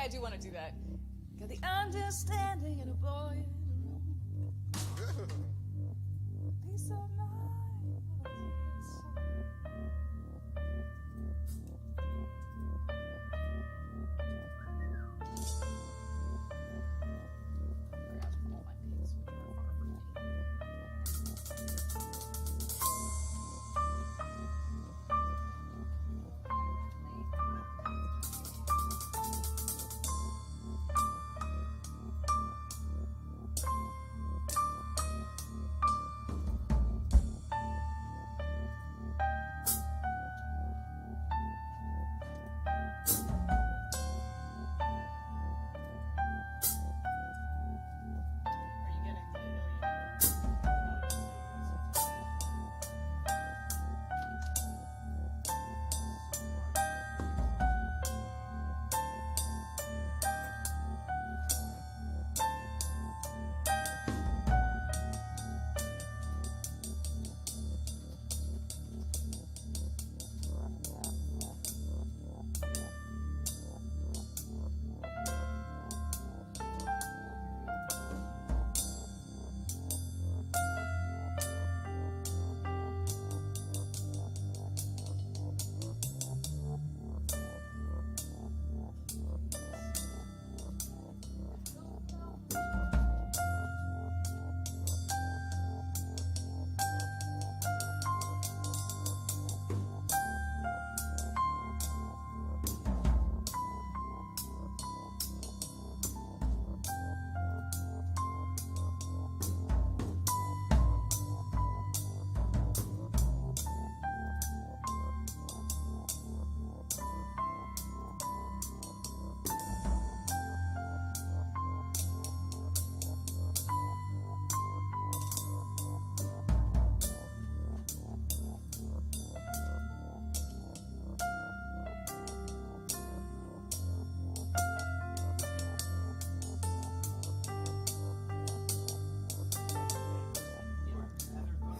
do want to do that. Got the understanding in a boy. Peace of mind.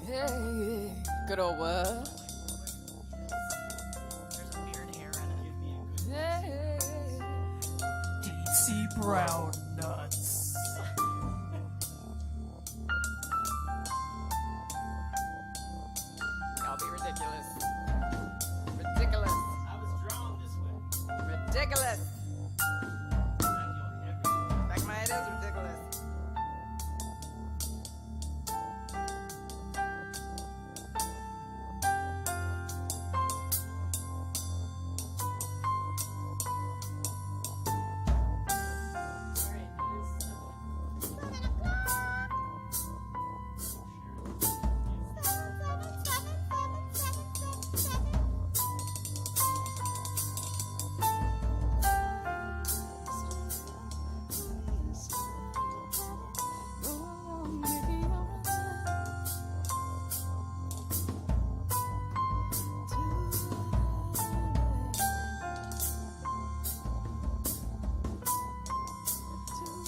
Hey, good old what? There's a weird hair in it. Hey. Deep-sea brown nuts. Y'all be ridiculous. Ridiculous. I was drawn this way. Ridiculous. Back of my head is ridiculous.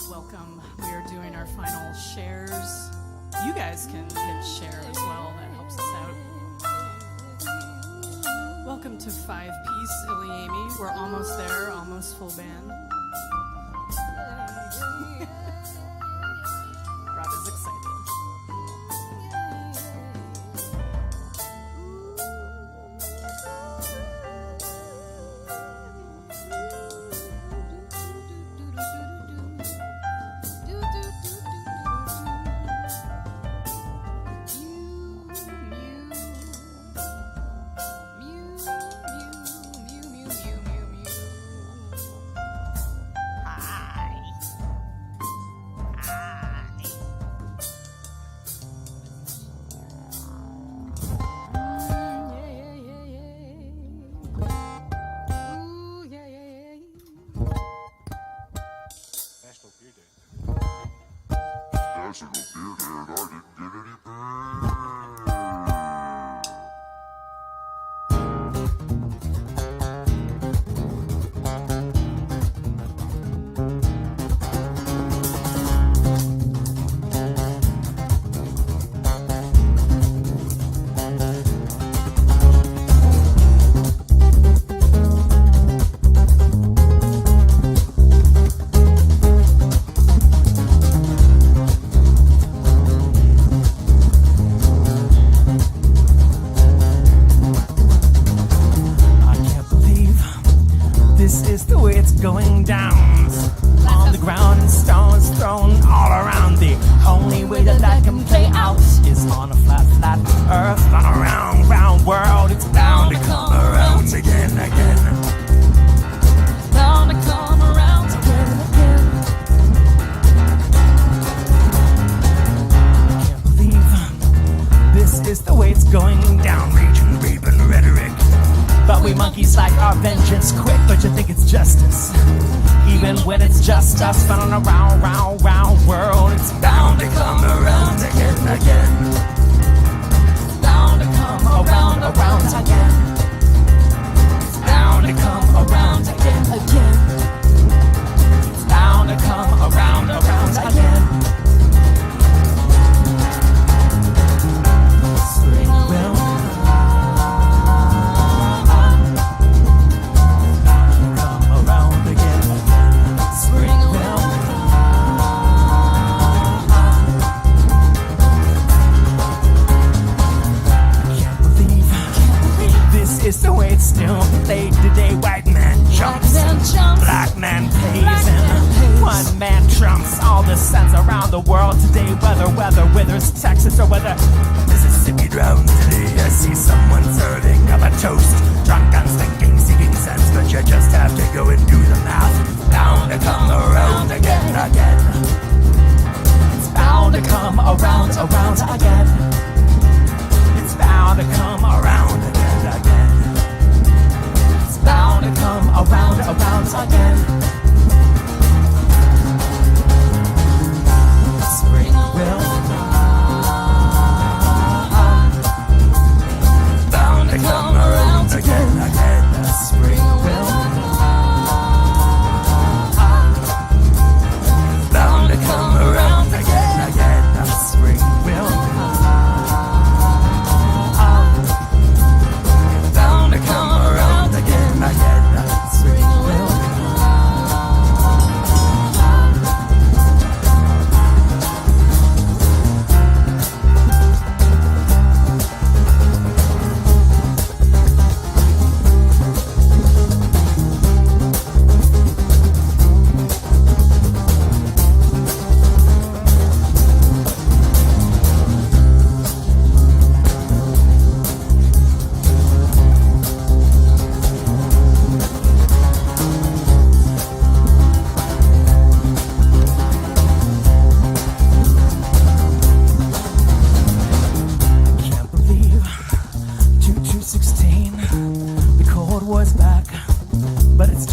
Welcome. We are doing our final shares. You guys can hit share as well. That helps us out. Welcome to 5-piece ilyAIMY. We're almost there, almost full band. Rob is excited. we monkeys like our vengeance quick, but you think it's justice. Even when it's just us running around, round, round world, it's bound to come around again, again. It's bound to come around, around again. It's bound to come around again, again. It's bound to come around, around again. Spring will come around again, again. Spring will can't believe this is the way it's still played today. White man jumps, black man pays, and one man trumps all the suns around the world today. Whether withers Texas or whether Mississippi drowns today. I see someone serving up a toast, drunk on stinking seeking sense, but you just have to go and do the math. Bound to come around again, again. It's bound to come around, around again. It's bound to come around again, again. It's bound to come around, around again. Spring will bound to come around again, again. Spring will bound to come around again, again. Spring will bound to come around again, again. Spring will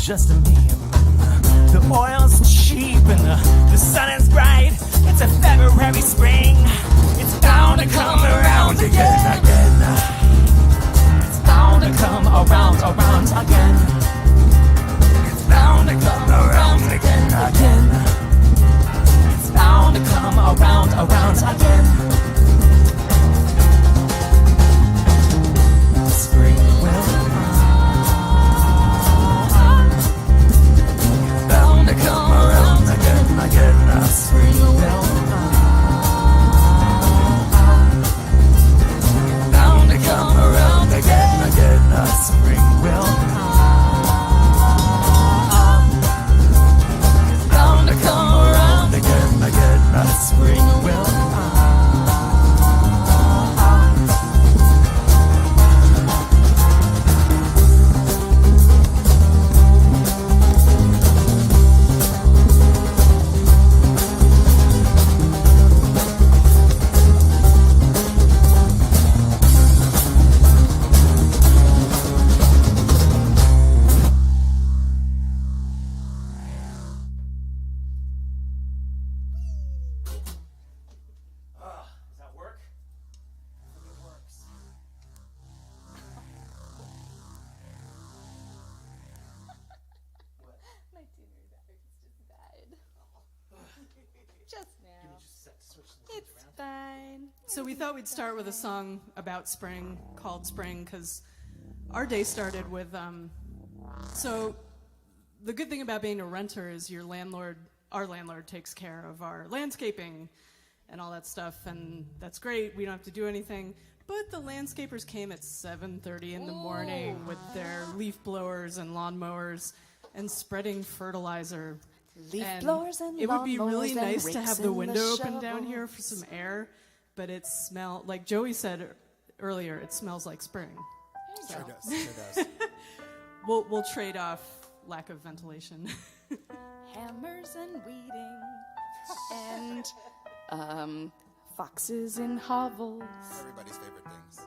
just a meme. The oil's cheap and the sun is bright. It's a February spring. It's bound to come around again, again. It's bound to come around, around again. It's bound to come around again, again. It's bound to come around, around again. Spring will bound to come around again, again. Spring will bound to come around again, again. Spring will bound to come around again, again. Spring will So we thought we'd start with a song about spring called Spring because our day started with so the good thing about being a renter is our landlord takes care of our landscaping and all that stuff, and that's great. We don't have to do anything. But the landscapers came at 7:30 in the morning with their leaf blowers and lawn mowers and spreading fertilizer. Leaf blowers and it would be really lawnmowers and nice to rakes have the in window open shovels. down here for some air, but it smells, like Joey said earlier, it smells like spring. Sure does. Sure does. We'll trade off lack of ventilation. Hammers and weeding and foxes in hovels. Everybody's favorite things.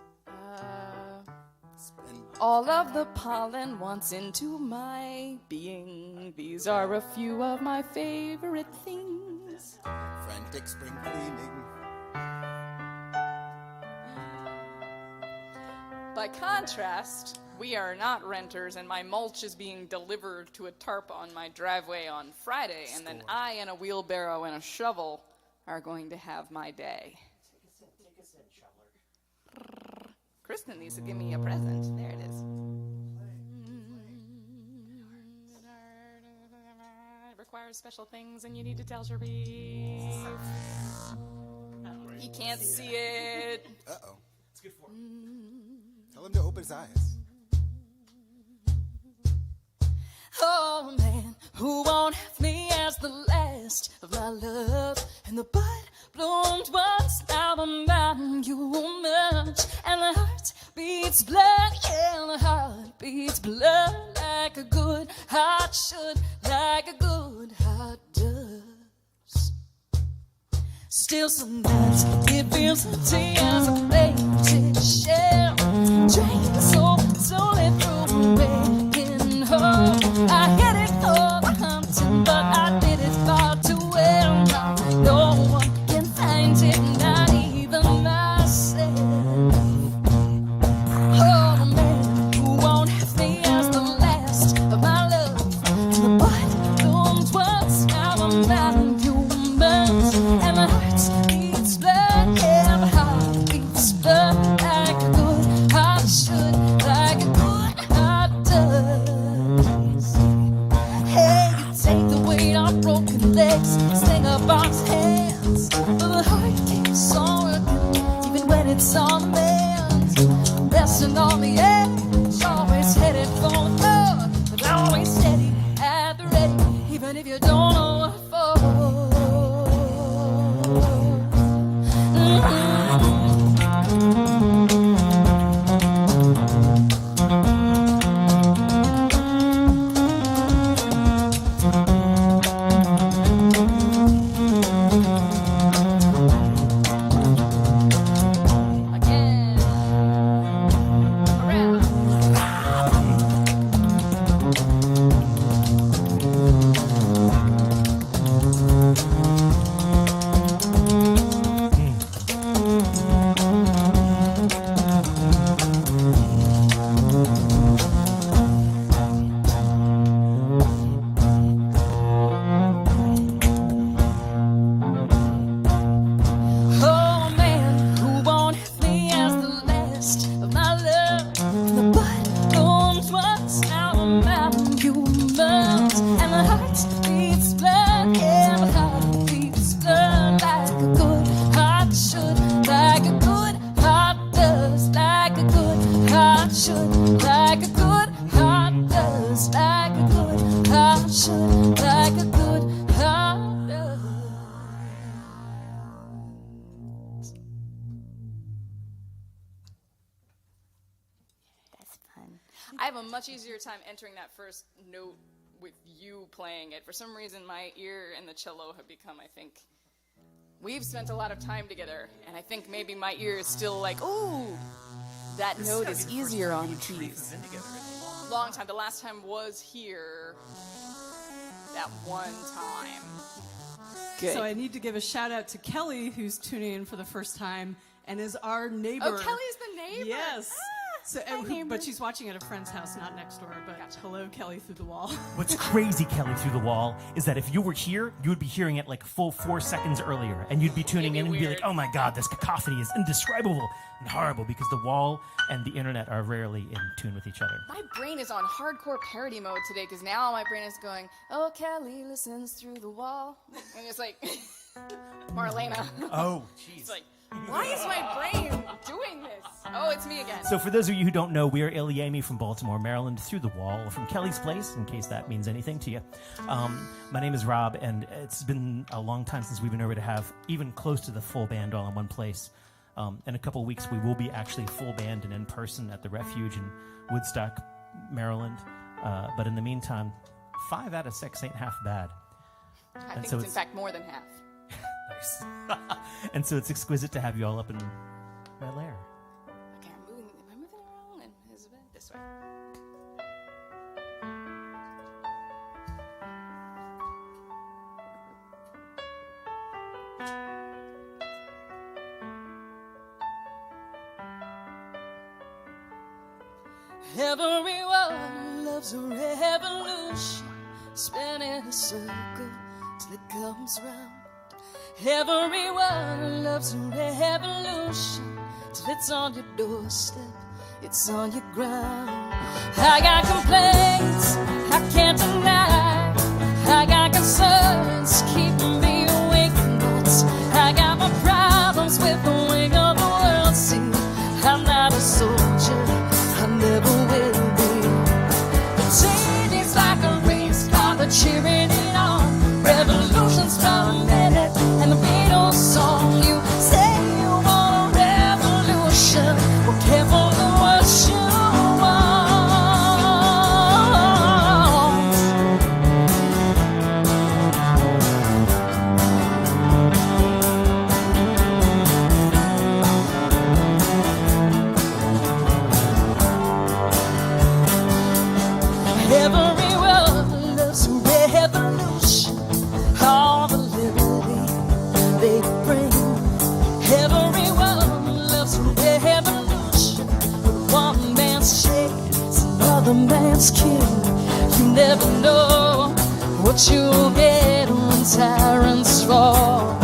And all of the pollen wants into my being. These are a few of my favorite things. Frantic spring cleaning. By contrast, we are not renters, and my mulch is being delivered to a tarp on my driveway on Friday, and then I and a wheelbarrow and a shovel are going to have my day. Take a sit, shoveler. Kristen needs to give me a present. There it is. It requires special things, and you need to tell Sharif. He can't see it. Uh-oh. It's good for him. Tell him to open his eyes. Oh man, who won't have me as the last of my love? And the bud bloomed once, now I'm bound you much. And the heart beats blood, yeah, the heart beats blood like a good heart should, like a good heart does. Still some nights it feels empty as a empty shell. Drain the soul slowly through making whole. I hit it for the hunting, but I did it far too well. Now no one can find it, not even myself. Oh man, who won't have me as the last of my love? And the bud bloomed once, now I'm not humans. And my heart beats blood, yeah, my heart beats blood like a good heart should, like a good heart does. Hey, you take the weight on broken legs, sling up on his hands, but the heart keeps on working, even when it's on the mend. Resting on the edge, always headed for the floor, but always steady at the ready, even if you don't know what for. Again. Around. Oh man, who won't have me as the last of my love? The bud blooms once, now I'm out humans. And the heart beats blood, yeah, the heart beats blood like a good heart should, like a good heart does, like a good heart should, like a good heart does, like a good heart should, like a good heart does. That's fun. I have a much easier time entering that first note with you playing it. For some reason, my ear and the cello have become, I think, we've spent a lot of time together, and I think maybe my ear is still like, ooh, that note is easier on keys. Long time. The last time was here that one time. Good. So I need to give a shout out to Kelly, who's tuning in for the first time and is our neighbor. Oh, Kelly's the neighbor. Yes. Ah, So, hi, neighbor. but she's watching at a friend's house, not next door. But Gotcha. hello, Kelly, through the wall. What's crazy, Kelly, through the wall, is that if you were here, you would be hearing it like full 4 seconds earlier, and you'd be tuning in and be weird. like, oh my god, this cacophony is indescribable and horrible, because the wall and the internet are rarely in tune with each other. My brain is on hardcore parody mode today because now my brain is going, oh, Kelly listens through the wall. And it's like, Marlena. Oh, jeez. It's like, why is my brain doing this? Oh, it's me again. So for those of you who don't know, we are ilyAIMY from Baltimore, Maryland, through the wall from Kelly's place, in case that means anything to you. My name is Rob, and it's been a long time since we've been able to have even close to the full band all in one place. In a couple of weeks, we will be actually full band and in person at the Refuge in Woodstock, Maryland. But in the meantime, 5 out of 6 ain't half bad. I think so it's in fact more than half. Nice. And so it's exquisite to have you all up in my lair. Okay, am I moving around? And is it this way? Everyone loves a revolution, spinning a circle till it comes round. Everyone loves a revolution till it's on your doorstep, it's on your ground. I got complaints I can't deny, I got concerns keeping me awake nights. I got my problems with the wing of the world. See, I'm not a soldier, I never will be. The chain is like a race car, they're cheering it on. Revolution's from a minute, and the Beatles song. You say you want a revolution, well, careful of what you want. Everyone loves a revolution, all the liberty they bring. Everyone loves a revolution, but one man's shade is another man's king. You never know what you'll get when tyrants fall.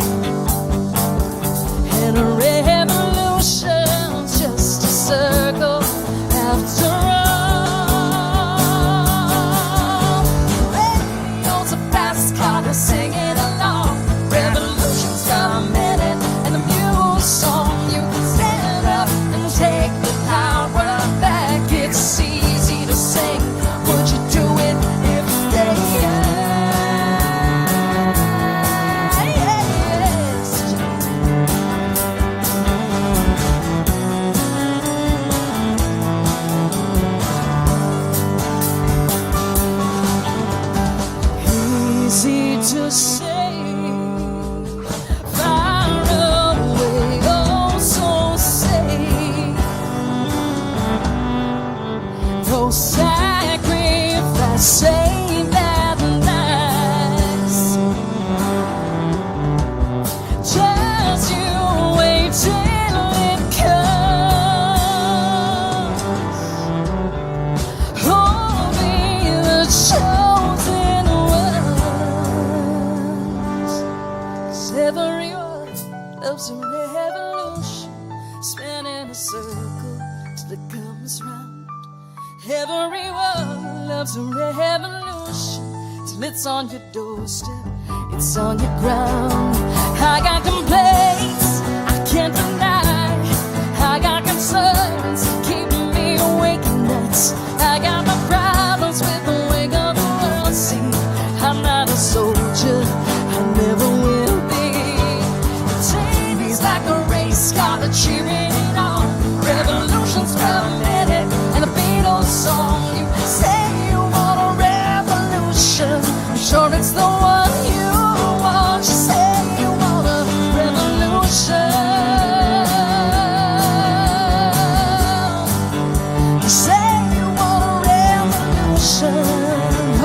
And a revolution's just a circle after all. Radio's a fast car, they're singing along. Revolution's got a minute and a mule song. You can stand up and take the power back. It's easy to sing, would you do it if they asked? Easy to say, far away, oh so safe. Though sacrifice save that nice. Just you wait till it comes. Only the chosen ones. 'Cause everyone loves a revolution, spinning a circle till it comes round. Everyone loves a revolution till it's on your doorstep, it's on your ground. I got complaints I can't deny, I got concerns keeping me awake at nights. I got my problems with the wing of the world. See, I'm not a soldier, I never will be. The TV's like a race car, they're cheering it on. Revolution's for a minute, and the Beatles song. You say you want a revolution, I'm sure it's the one you want. You say you want a revolution. You say you want a revolution. Oh.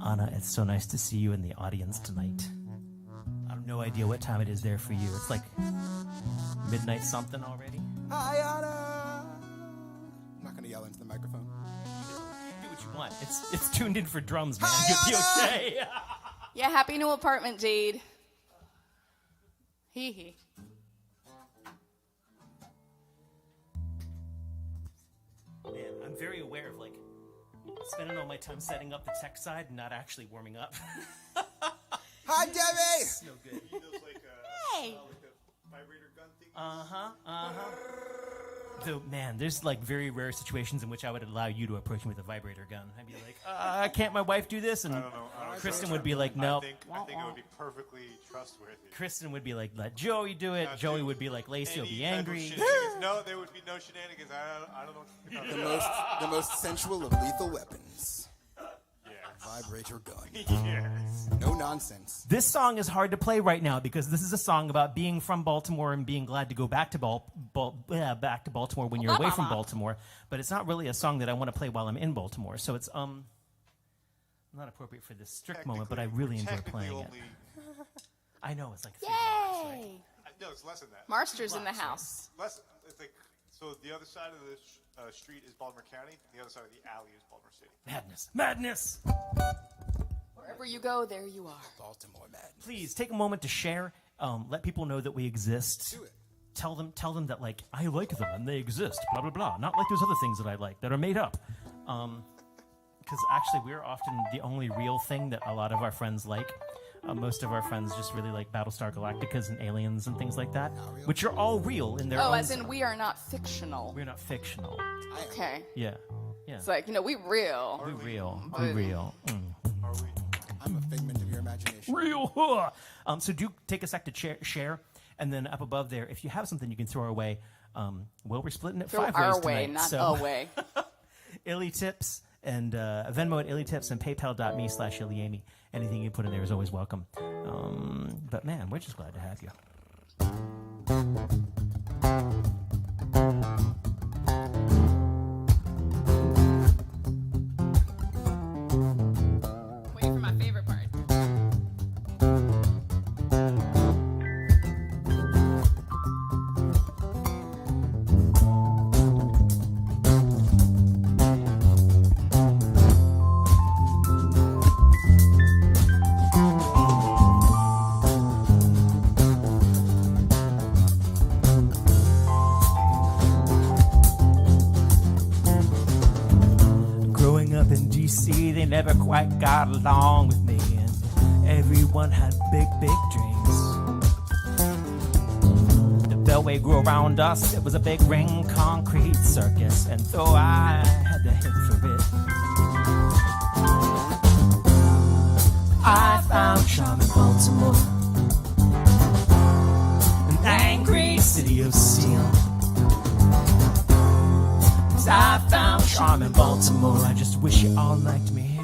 Anna, it's so nice to see you in the audience tonight. I have no idea what time it is there for you. It's like midnight something already. Hi, Anna. I'm not gonna yell into the microphone. Do what you want. It's tuned in for drums, man. Hi, You'll be Anna. okay. Yeah, happy new apartment, Jade. Hee hee. Man, I'm very aware of like spending all my time setting up the tech side and not actually warming up. Hi, Debbie. It's no good. Hey. Vibrator gun thing. So, man, there's like very rare situations in which I would allow you to approach me with a vibrator gun. I'd be like, can't my wife do this? And I don't know. Kristen would be like, no. I think it would be perfectly trustworthy. Kristen would be like, let Joey do it. Not Joey do would be like, Lacey will Any be type of angry. shenanigans. No, there would be no shenanigans. I don't know. The most most sensual of lethal weapons. Vibrator gun. Yes. No nonsense. This song is hard to play right now because this is a song about being from Baltimore and being glad to go back to back to Baltimore when you're away from Baltimore. But it's not really a song that I want to play while I'm in Baltimore. So it's not appropriate for this strict moment, but I really enjoy playing it. I know it's like 3 blocks, right? No, it's less than that. Marster's in the house. Less. It's like, so the other side of the street is Baltimore County. The other side of the alley is Baltimore City. Madness. Wherever you go, there you are. Baltimore madness. Please take a moment to share. Let people know that we exist. Do it. Tell them that, like, I like them and they exist. Blah blah blah. Not like those other things that I like that are made up. Because actually, we're often the only real thing that a lot of our friends like. Most of our friends just really like Battlestar Galacticas and aliens and things like that, which are all real in their own. Oh, as in we are not fictional. We're not fictional. Okay. Yeah. It's like, we real. We real. We real. Are we? I'm a figment of your imagination. Real. Huh. So do take a sec to share, and then up above there, if you have something you can throw our way. Well, we're splitting it Throw 5 our ways way, tonight. not So a way. ilyTips and Venmo at ilyTips and PayPal.me/ilyAIMY. Anything you put in there is always welcome. But man, we're just glad to have you. Wait for my favorite part. They never quite got along with me, and everyone had big dreams. The beltway grew around us. It was a big ring concrete circus, and though I had the head for it, I found charm in Baltimore, an angry city of steel. I found charm in Baltimore. I just wish you all liked me here.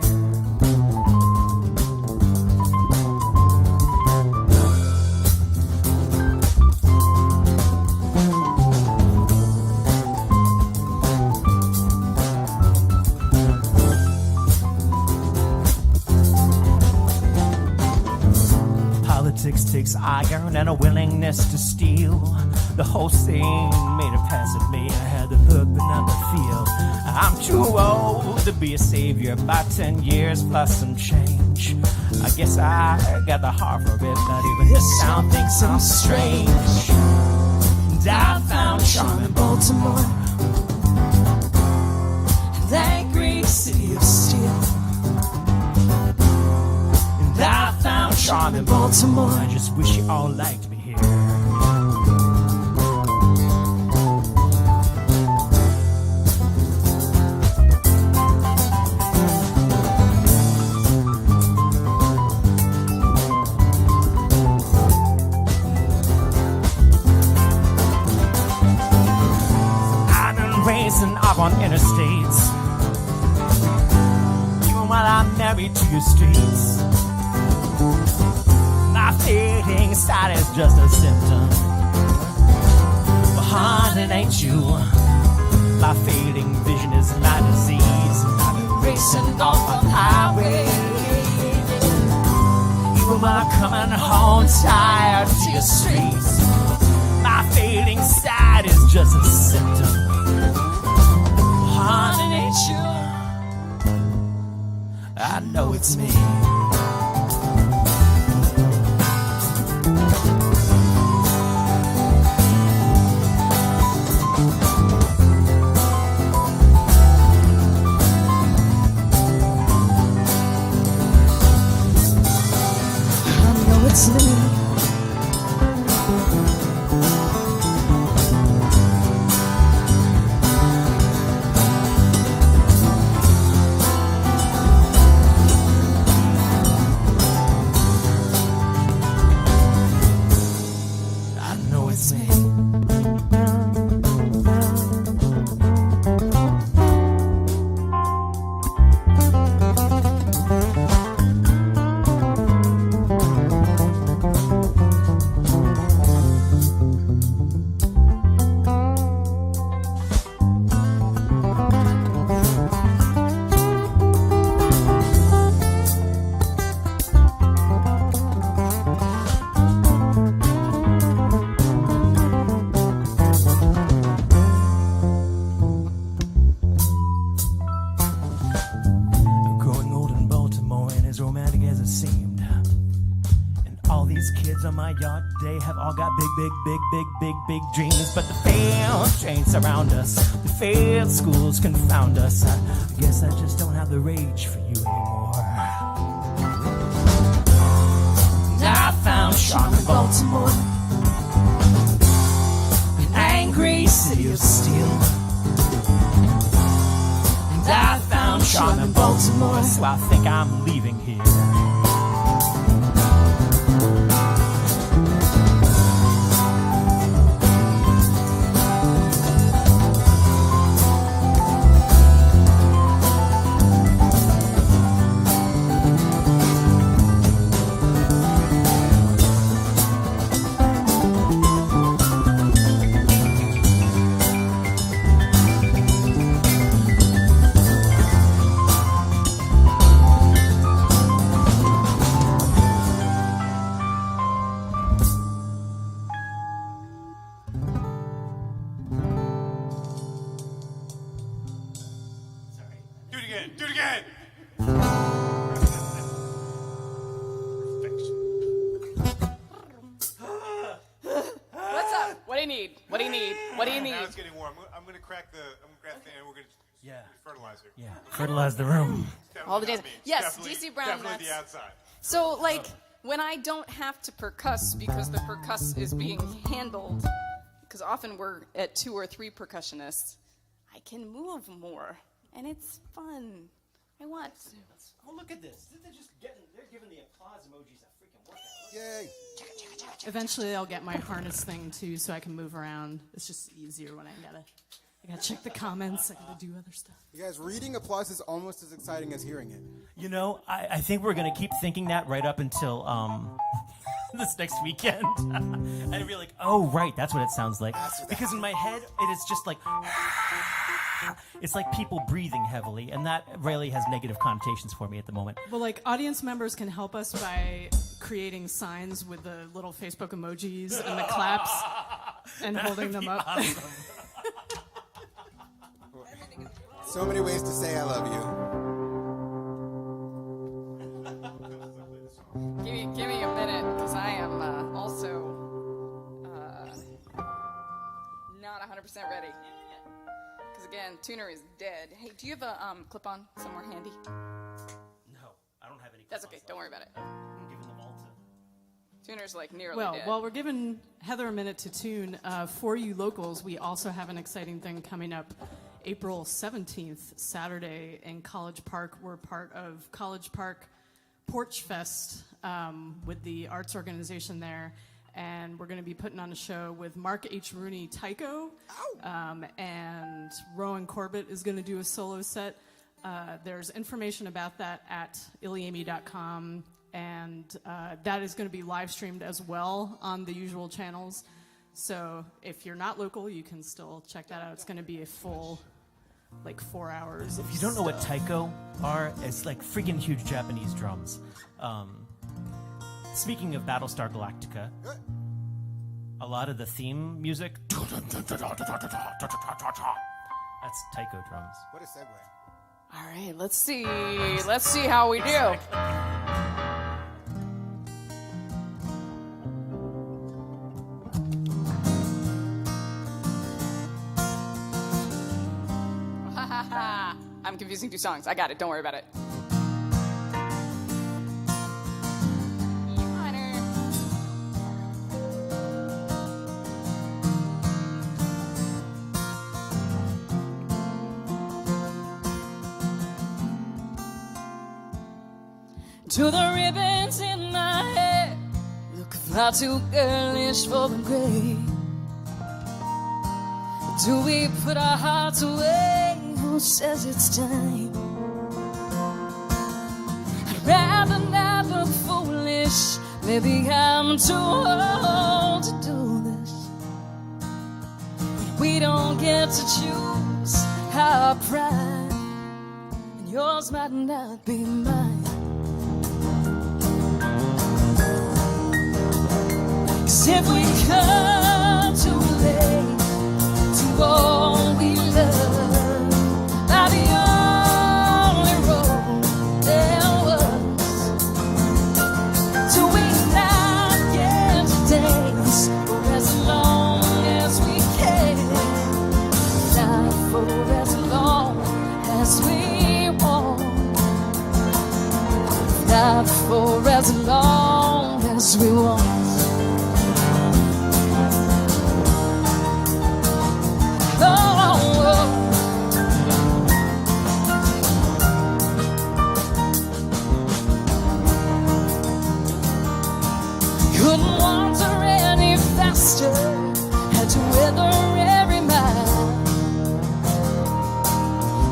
Politics takes iron and a willingness to steal. The whole scene made a pass at me. I had the look but not the feel. I'm too old to be a savior. About 10 years plus some change. I guess I got the heart for it, but even this town thinks I'm strange. And I found charm in Baltimore, an angry city of steel. And I found charm in Baltimore. I just wish you all liked me here. Up on interstates, even while I'm married to your streets. My fading sight is just a symptom, but honey, it ain't you. My fading vision is my disease. I've been racing off on the highway, even while I'm coming home tired to your streets. My fading sight is just a symptom. Honey, ain't you? I know it's me. I know it's me. kids on my yard today have all got big dreams, but the failed trains surround us. The failed schools confound us. I guess I just don't have the rage for you anymore. I found Charm in Baltimore, an angry city of steel. And I found Charm in Baltimore, so I think I'm leaving here. Do it again. What's up? What do you need? What do you need? What do you need? Now it's getting warm. I'm gonna crack the thing, and we're gonna fertilizer. Yeah, fertilize the room. All the days. Yes, Definitely- DC Brown. Definitely the That's outside. so like when I don't have to percuss because the percuss is being handled. Because often we're at 2 or 3 percussionists. I can move more, and it's fun. I want to. Oh, look at this. They're giving the applause emojis a freaking workout. Yay. Eventually, I'll get my harness thing too, so I can move around. It's just easier when I gotta check the comments. I gotta do other stuff. You guys, reading applause is almost as exciting as hearing it. You know, I think we're going to keep thinking that right up until this next weekend. And I'd be like, oh, right, that's what it sounds like. Because in my head, it is just like, it's like people breathing heavily, and that really has negative connotations for me at the moment. Well, like, audience members can help us by creating signs with the little Facebook emojis and the claps and holding them up. Awesome. So many ways to say I love you. Give me a minute, because I am also not 100% ready. Because again, Tuner is dead. Hey, do you have a clip-on somewhere handy? No, I don't have any. That's okay. Don't worry about it. I'm giving them all to. Tuner's like nearly Well, dead. while we're giving Heather a minute to tune, for you locals, we also have an exciting thing coming up April 17th, Saturday in College Park. We're part of College Park Porch Fest with the arts organization there. And we're going to be putting on a show with Mark H. Rooney Tycho. And Rowan Corbett is going to do a solo set. There's information about that at ilyAIMY.com. And that is going to be live streamed as well on the usual channels. So if you're not local, you can still check that out. It's going to be a full, like, 4 hours. If you don't know what taiko are, it's like freaking huge Japanese drums. Speaking of Battlestar Galactica, a lot of the theme music, that's taiko drums. What a segue. All right, let's see. Let's see how we do. I'm confusing 2 songs. I got it. Don't worry about it. E minor. To the ribbons in my hair, look far too girlish for the gray. Do we put our hearts away? Who says it's time? I'd rather not look foolish. Maybe I'm too old to do this. But we don't get to choose our pride, and yours might not be mine. 'Cause if we come too late to all we love, by the only road there was, do we not get fly for as long as we want. Couldn't wander any faster, had to weather every mile.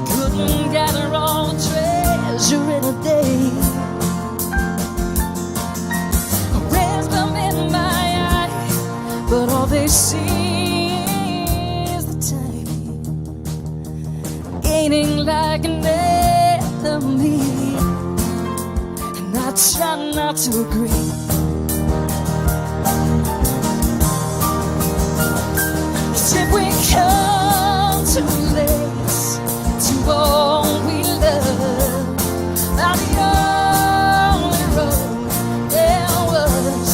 Couldn't gather all the treasure in a day. I raised them in my eye, but all they see is the time gaining like an enemy. And I try not to agree. If we come too late to all we love, by the only road there was,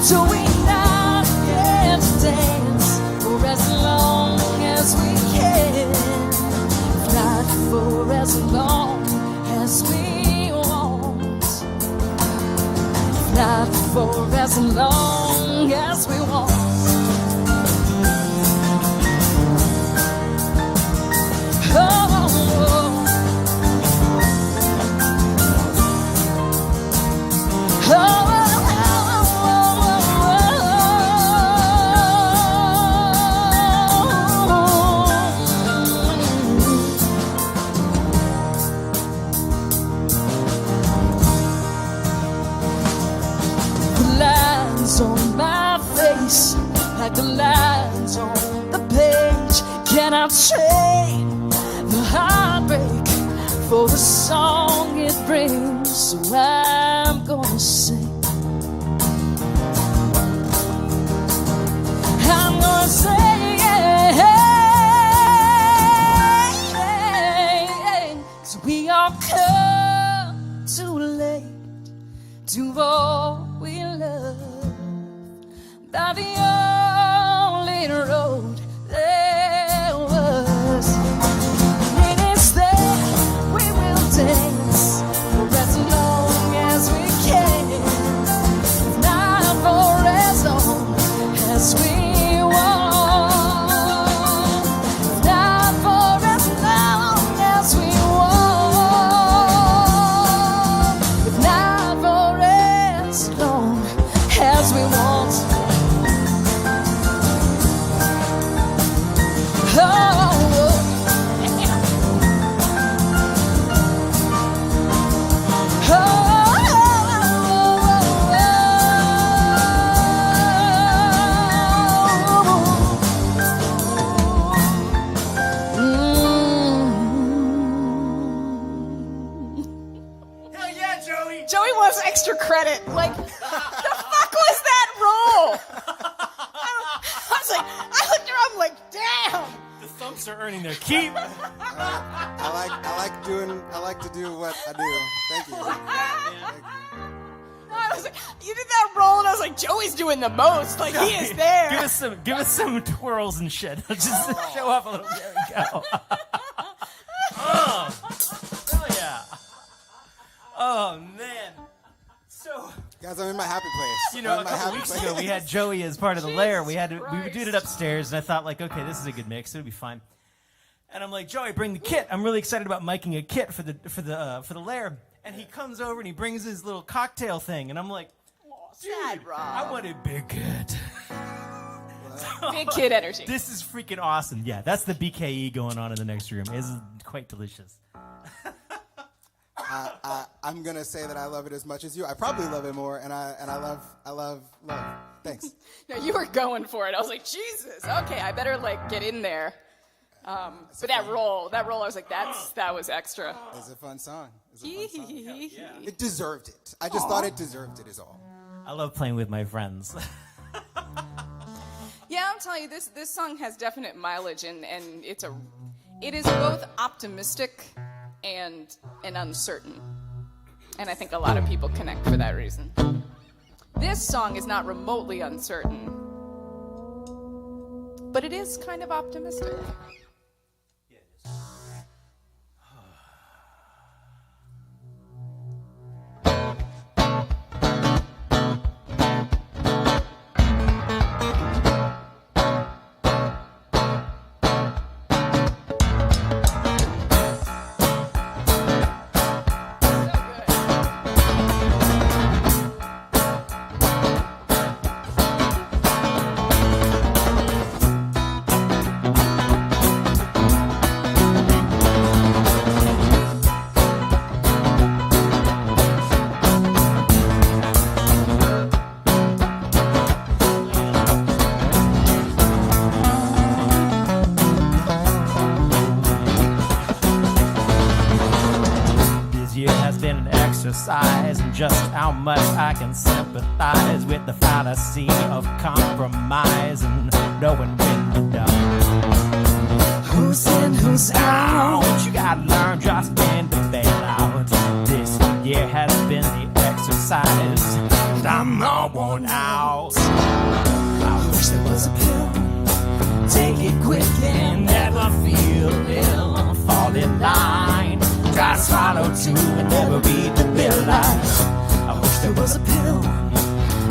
do we not get to dance for as long as we can, not for as long as we want, not for as long as we want. On my face, like the lines on the page, cannot trade the heartbreak for the song it brings. So I'm gonna sing. I'm gonna sing. 'Cause we all come too late to all we love. By the only road there was, and it's there we will dance for as long as we can, not for as long as we want, not for as long as we want, not for as long as we want. Joey wants extra credit. Like, the fuck was that role? I was like, I looked around, I'm like, damn. The thumps are earning their keep. I like to do what I do. Thank you. I was like, you did that role, and I was like, Joey's doing the most. Like, he is there. Give us some twirls and shit. Just show off a little. There we go. Oh, hell yeah. Oh man. So, Guys, I'm in my happy place. you know, I'm a in my couple happy weeks place. ago we had Joey as part of the Lair. We did Christ. it upstairs, and I thought like, okay, this is a good mix. It'll be fine. And I'm like, Joey, bring the kit. I'm really excited about miking a kit for the Lair. And he comes over and he brings his little cocktail thing, and I'm like, Sad dude, Rob. I want a big kit. Big kid energy. This is freaking awesome. Yeah, that's the BKE going on in the next room. It's quite delicious. I'm gonna say that I love it as much as you. I probably love it more, and I love. Thanks. No, you were going for it. I was like, Jesus. Okay, I better like get in there. But that role, I was like, that was extra. It's a fun song. It's a fun song. Yeah. It deserved it. I just thought it deserved it. Is all. I love playing with my friends. Yeah, I'm telling you, this song has definite mileage, and it is both optimistic and uncertain. And I think a lot of people connect for that reason. This song is not remotely uncertain, but it is kind of optimistic. Yeah, it is. exercise and just how much I can sympathize with the fantasy of compromise and knowing when you're done. Who's in, who's out? You gotta learn just when to bail out. This year has been the exercise, and I'm all worn out. I wish there was a pill. Take it quick and never feel ill. Fall in line, try to swallow too and never read the bill. I wish there was a pill.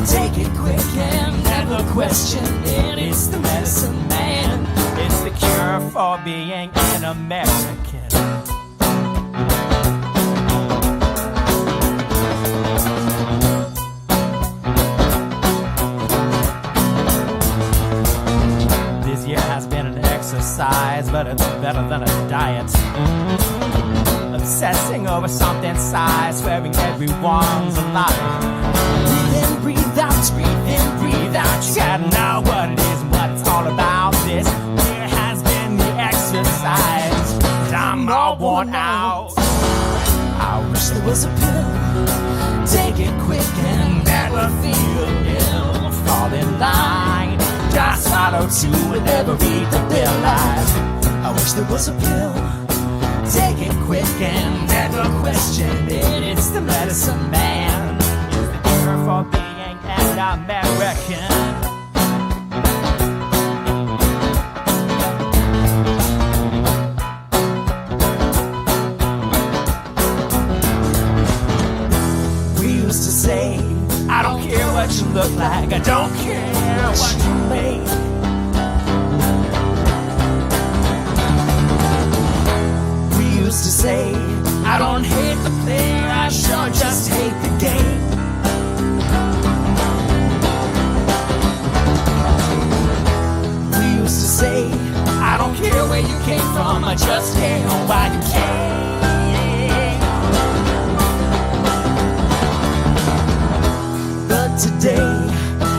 Take it quick and never question it. It's the medicine man. It's the cure for being an American. This year has been an exercise, but it's better than a diet. Obsessing over something size, swearing everyone's alive. Breathe in, breathe out, breathe in, breathe out. You gotta know what it is and what it's all about. This year has been the exercise, and I'm all worn out. I wish there was a pill. Take it quick and never feel ill. Fall in line, just swallow two and never read the bill. I wish there was a pill. Take it quick and never question it. It's the medicine man. It's the cure for being an American. We used to say, I don't care what you look like, I don't care what you make. To say, I don't hate the player, I sure just hate the game. We used to say, I don't care where you came from, I just care why you came. But today,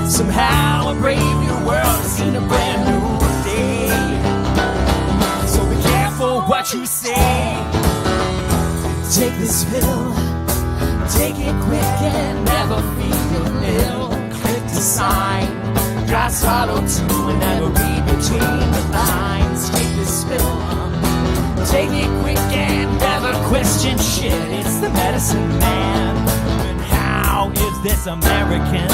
somehow a brave new world has seen a brand new day. So be careful what you say. Take this pill, take it quick and never feel ill. Click to sign, try swallow two and never read between the lines. Take this pill, take it quick and never question shit. It's the medicine man, and how is this American?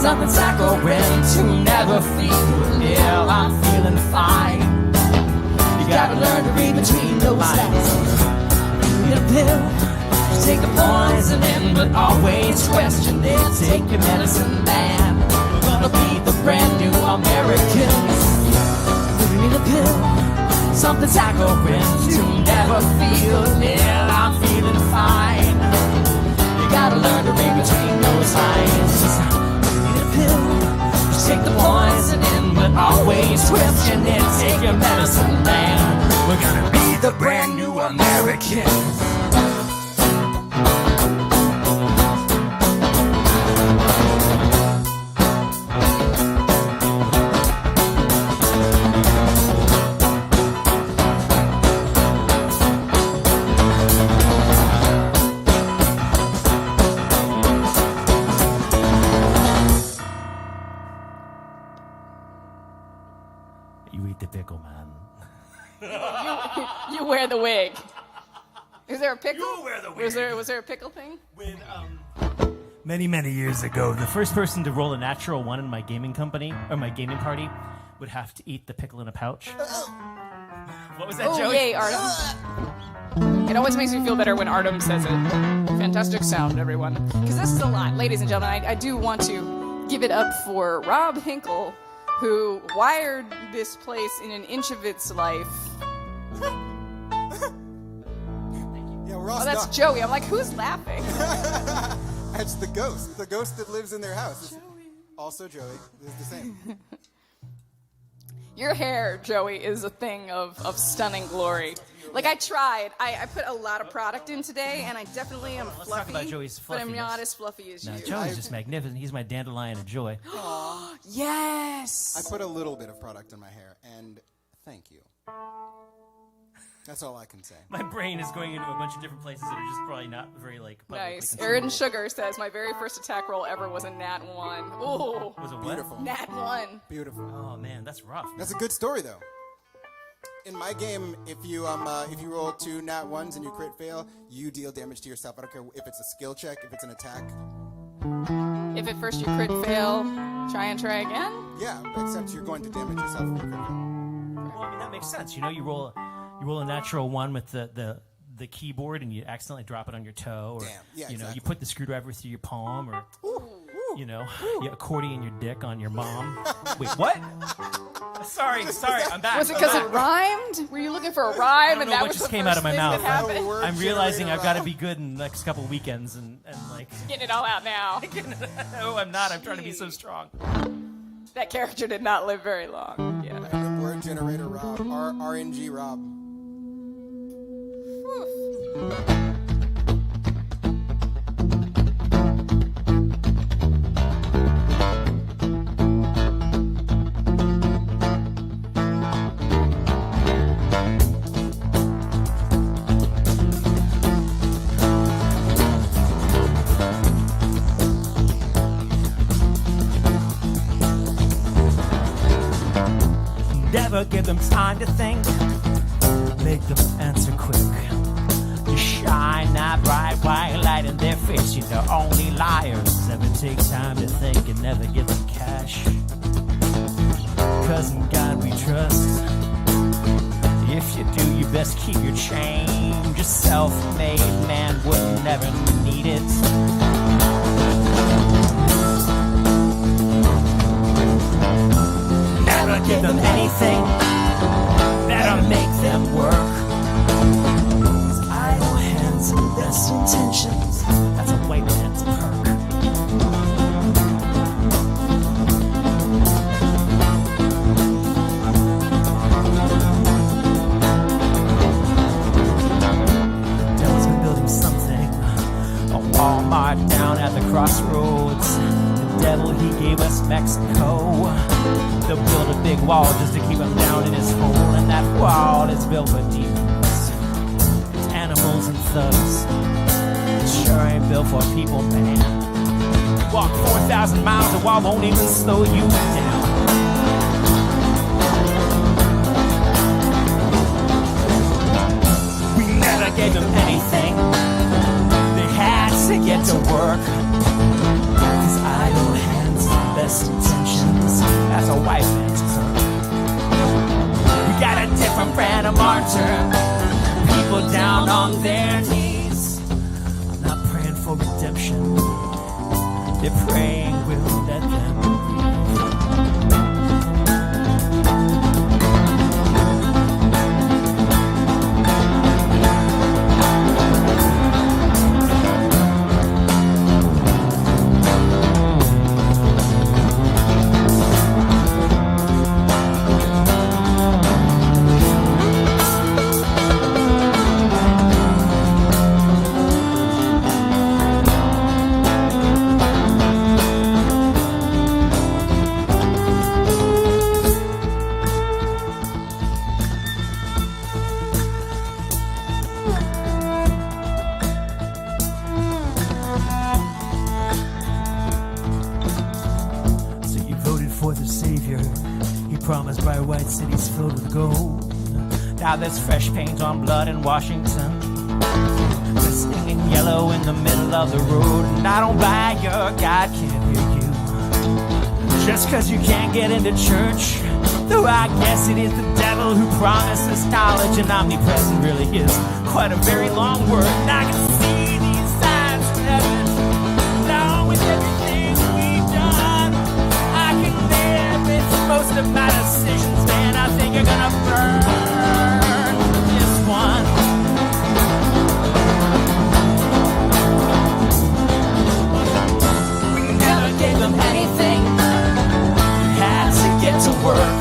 Something saccharine to never feel ill. I'm feeling fine. You gotta learn to read between those lines. You need a pill, take the poison in, but always question it. Take your medicine, man. We're gonna be the brand new Americans. You need a pill, something saccharine to never feel ill. I'm feeling fine. You gotta learn to read between those lines. Just take the poison in, but always question it. Take your medicine, man. We're gonna be the brand new Americans. You eat the pickle, man. You wear the wig. Is there a pickle? You wear the wig. Was there a pickle thing? When, many, many years ago, the first person to roll a natural one in my gaming company, or my gaming party, would have to eat the pickle in a pouch. What was that, Oh, Joey? yay, Artem. It always makes me feel better when Artem says it. Fantastic sound, everyone. Because this is a lot. Ladies and gentlemen, I do want to give it up for Rob Hinkle, who wired this place in an inch of its life. Yeah, we're all Oh, that's stuck. Joey. I'm like, who's laughing? That's the ghost that lives in their house. It's also Joey. It's the same. Your hair, Joey, is a thing of stunning glory. Like, I tried. I put a lot of product in today, and I definitely am Let's fluffy. talk about Joey's but I'm not fluffiness. as fluffy as No, you. Joey's just magnificent. He's my dandelion of joy. Yes. I put a little bit of product in my hair, and thank you. That's all I can say. My brain is going into a bunch of different places that are just probably not very, like, publicly Nice. consumable. Aaron Sugar says, my very first attack roll ever was a nat 1. Ooh. Was it what? Beautiful. Nat 1. Beautiful. Oh, man, that's rough. That's a good story, though. In my game, if you roll 2 nat 1s and you crit fail, you deal damage to yourself. I don't care if it's a skill check, if it's an attack. If at first you crit fail, try again? Yeah, except you're going to damage yourself when you crit fail. Well, I mean, that makes sense. You know, you roll a natural one with the keyboard and you accidentally drop it on your toe, or Damn. Yeah, you know, exactly. you put the screwdriver through your palm, or you know, you accordion your dick on your mom. Wait, what? Sorry, I'm back. Was it because it rhymed? Were you looking for a rhyme, and know that what was just the came first out of my thing mouth. that happened? Word I'm realizing generator I've got to round. be good in the next couple weekends, and like, Getting it all out now. no, I'm not. I'm trying to be so strong. That character did not live very long. Yeah. Random word generator Rob. RNG Rob. Never give them time to think. Make them answer quick. You shine that bright white light in their face. You know only liars ever take time to think and never give them cash. 'Cause in God we trust. If you do, you best keep your change. A self-made man would never need it. Never give them anything that'll make them work. 'Cause idle hands and best intentions, that's a white man's perk. Devil's been building something, a Walmart down at the crossroads. The devil, he gave us Mexico. They'll build a big wall just to keep him down in his hole, and that wall is built for demons, animals and thugs. It sure ain't built for people, man. Walk 4,000 miles, the wall won't even slow you down. We never gave them anything. They had to get to work. 'Cause idle hands and best intentions, that's a white man's perk. We got a different brand of martyr. People down on their knees. I'm not praying for redemption. They're praying we'll let them breathe. So you voted for the savior. He promised bright white cities filled with gold. Now there's fresh paint on blood in Washington, glistening in yellow in the middle of the road. And I don't buy your God can't hear you just cause you can't get into church. Though I guess it is the devil who promises knowledge, and omnipresent really is quite a very long word. And I can see these signs from heaven. Along with everything we've done, I can live with most of my decisions, man. I think you're gonna burn this one. We never gave them anything. You had to get to work.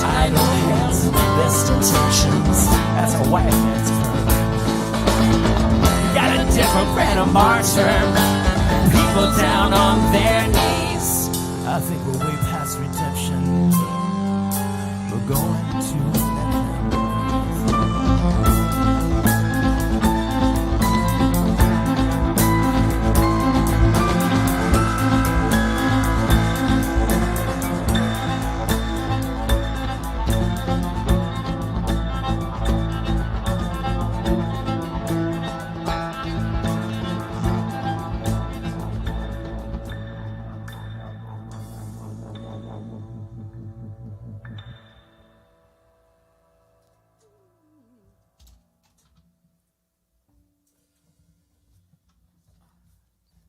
Idle hands and best intentions. That's a white man's term. Got a different brand of martyr. People down on their knees. I think we're way past redemption. We're going to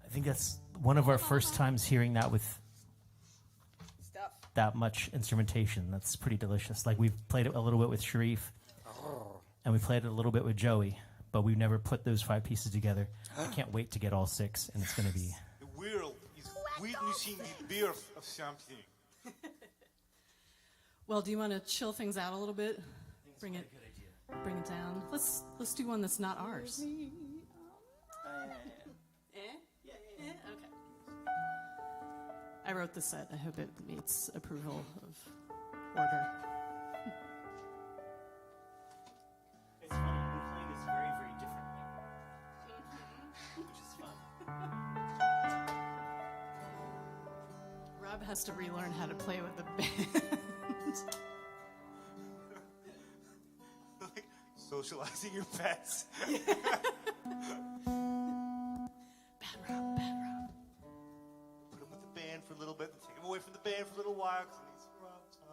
I think that's one of our first times hearing that with that much instrumentation. That's pretty delicious. Like, we've played it a little bit with Sharif, and we played it a little bit with Joey, but we've never put those 5 pieces together. I can't wait to get all 6, and it's going to be... The world is witnessing the birth of something. Well, do you want to chill things out a little bit? Bring it down. Let's do one that's not ours. Okay. I wrote the set. I hope it meets approval of order. It's funny, we're playing this very, very differently, which is fun. Rob has to relearn how to play with the band. Like socializing your pets. Bad Rob. Put him with the band for a little bit, take him away from the band for a little while because he needs some Rob time.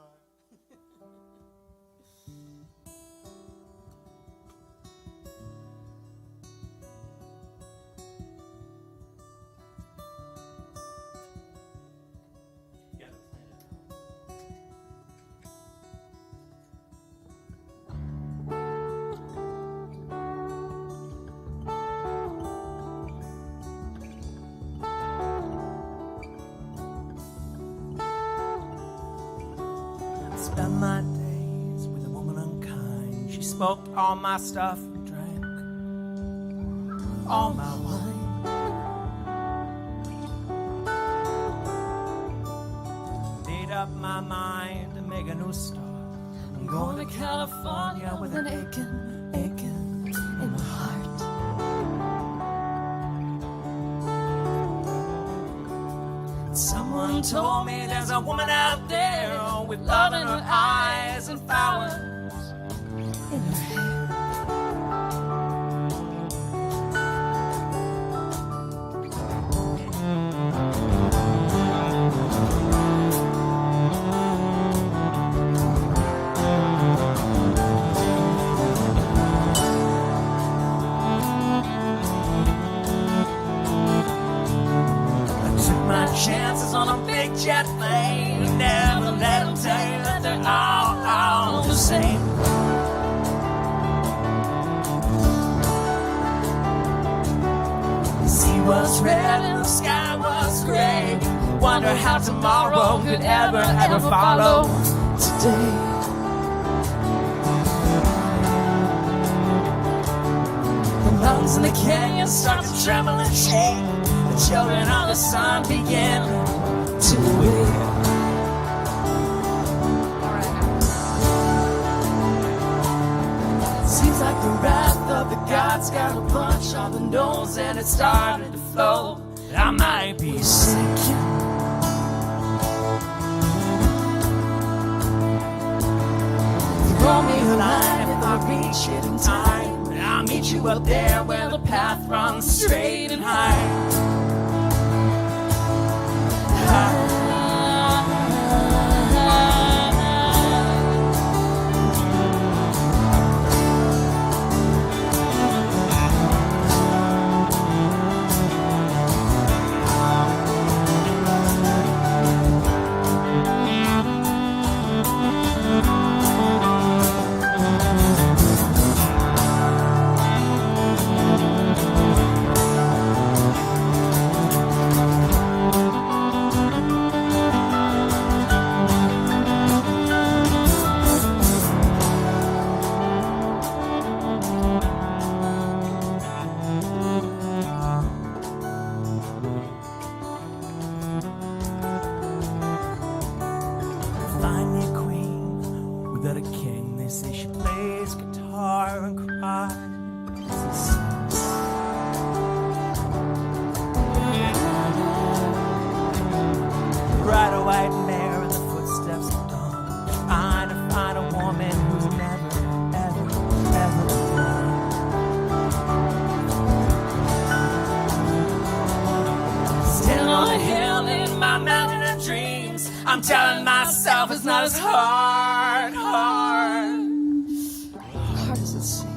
Spent my days with a woman unkind. She smoked all my stuff and drank all my wine. Made up my mind to make a new start. I'm going to California with an aching in my heart. Someone told me there's a woman out there with love in her eyes and flowers in her hair. Chances on a big jet plane. Never let them tell you that they're all the same. The sea was red and the sky was gray. Wonder how tomorrow could ever follow today. The mountains and the canyons start to tremble and shake. Children of the sun begin to wake. Seems like the wrath of the gods got a punch on the nose and it started to flow. I might be sinking. line if I reach it in time. And I'll meet you up there where the path runs straight and high. I'm telling myself it's not as hard as it seems.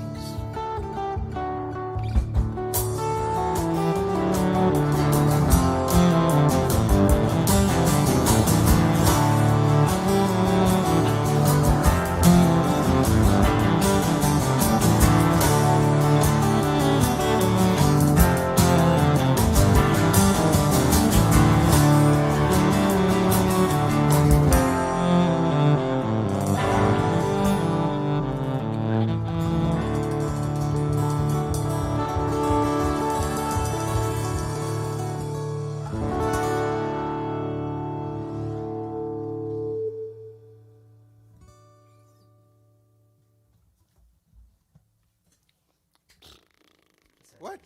What?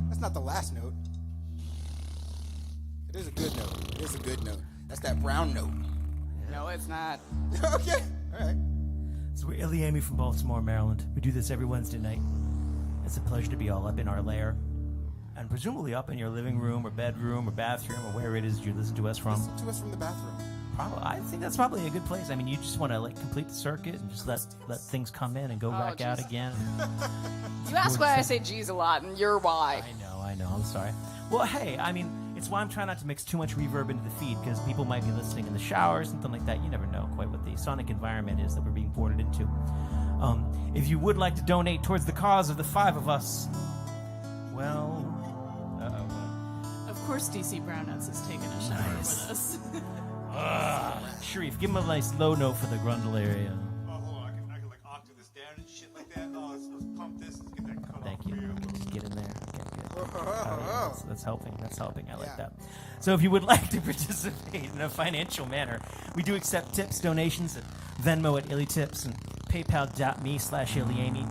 That's not the last note. It is a good note. It is a good note. That's that brown note. No, it's not. Okay. All right. So we're ilyAIMY from Baltimore, Maryland. We do this every Wednesday night. It's a pleasure to be all up in our lair. And presumably up in your living room or bedroom or bathroom or where it is you listen to us from. Listen to us from the bathroom. Probably, I think that's probably a good place. I mean, you just want to like complete the circuit and just let things come in and go back out again. You ask why I say G's a lot, and you're why. I know. I'm sorry. Well, hey, I mean, it's why I'm trying not to mix too much reverb into the feed, because people might be listening in the shower or something like that. You never know quite what the sonic environment is that we're being boarded into. If you would like to donate towards the cause of the five of us, well, Of course, DC Brownouts is taking a shower with us. Sharif, give him a nice low note for the grundle area. Oh, hold on. I can like octave this down and shit like that. Oh, let's pump this. Let's get that cut Thank off you. for you. Just get in there. Okay, good. That's helping. I like that. So if you would like to participate in a financial manner, we do accept tips, donations at Venmo at ilytips and paypal.me/ilyAIMY.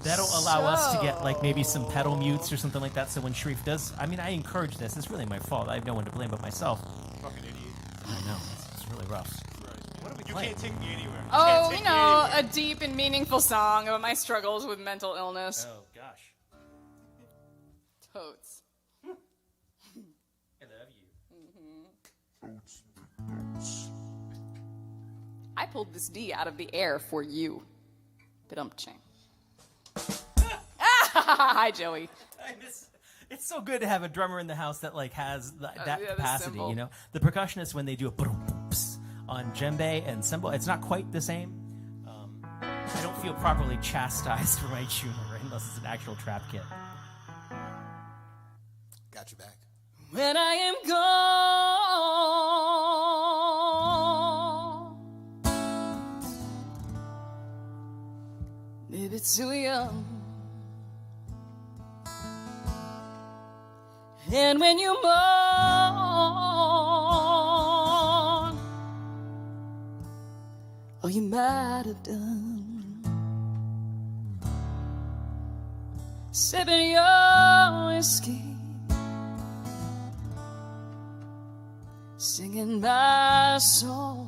That'll allow us to get like maybe some pedal mutes or something like that. So when Sharif does, I mean, I encourage this. It's really my fault. I have no one to blame but myself. Fucking idiot. I know. It's really rough. What are we You playing? can't take me anywhere. Oh, you know, a deep and meaningful song about my struggles with mental illness. Oh, gosh. Totes. I love you. I pulled this D out of the air for you. Ba-dum-ching. Hi, Joey. It's so good to have a drummer in the house that like has that capacity, symbol. you know. The percussionists, when they do a on djembe and cymbal, it's not quite the same. I don't feel properly chastised for my humor unless it's an actual trap kit. Got you back. When I am gone, maybe too young. And when you mourn, oh, you might have done, sipping your whiskey, singing my song.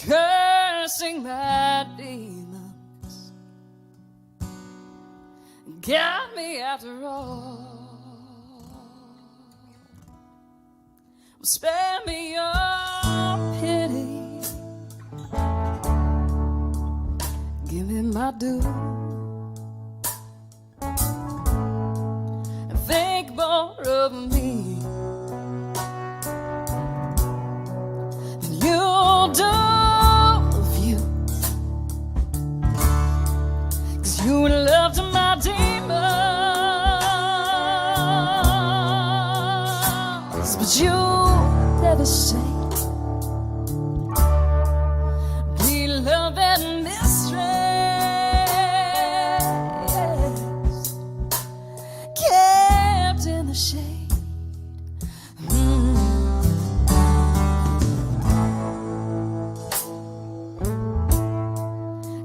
cursing my demons. Got me after all. Spare me your pity. Give me my due. And think more of me than you do of you. 'Cause you loved my demons, but you never say we love that mistress kept in the shade.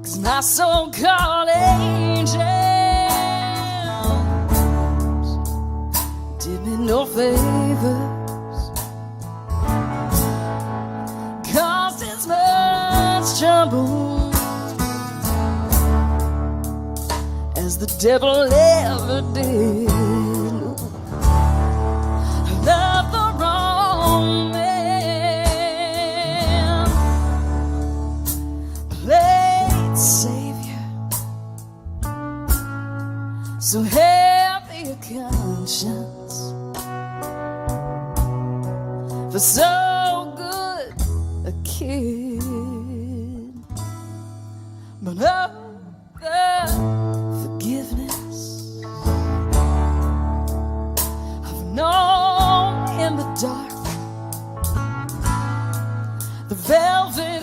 Cause my so-called angels did me no favor. Trouble as the devil ever did. Love the wrong man, played savior. So heavy a conscience for so good a kid. But oh, the forgiveness I've known in the dark, the velvet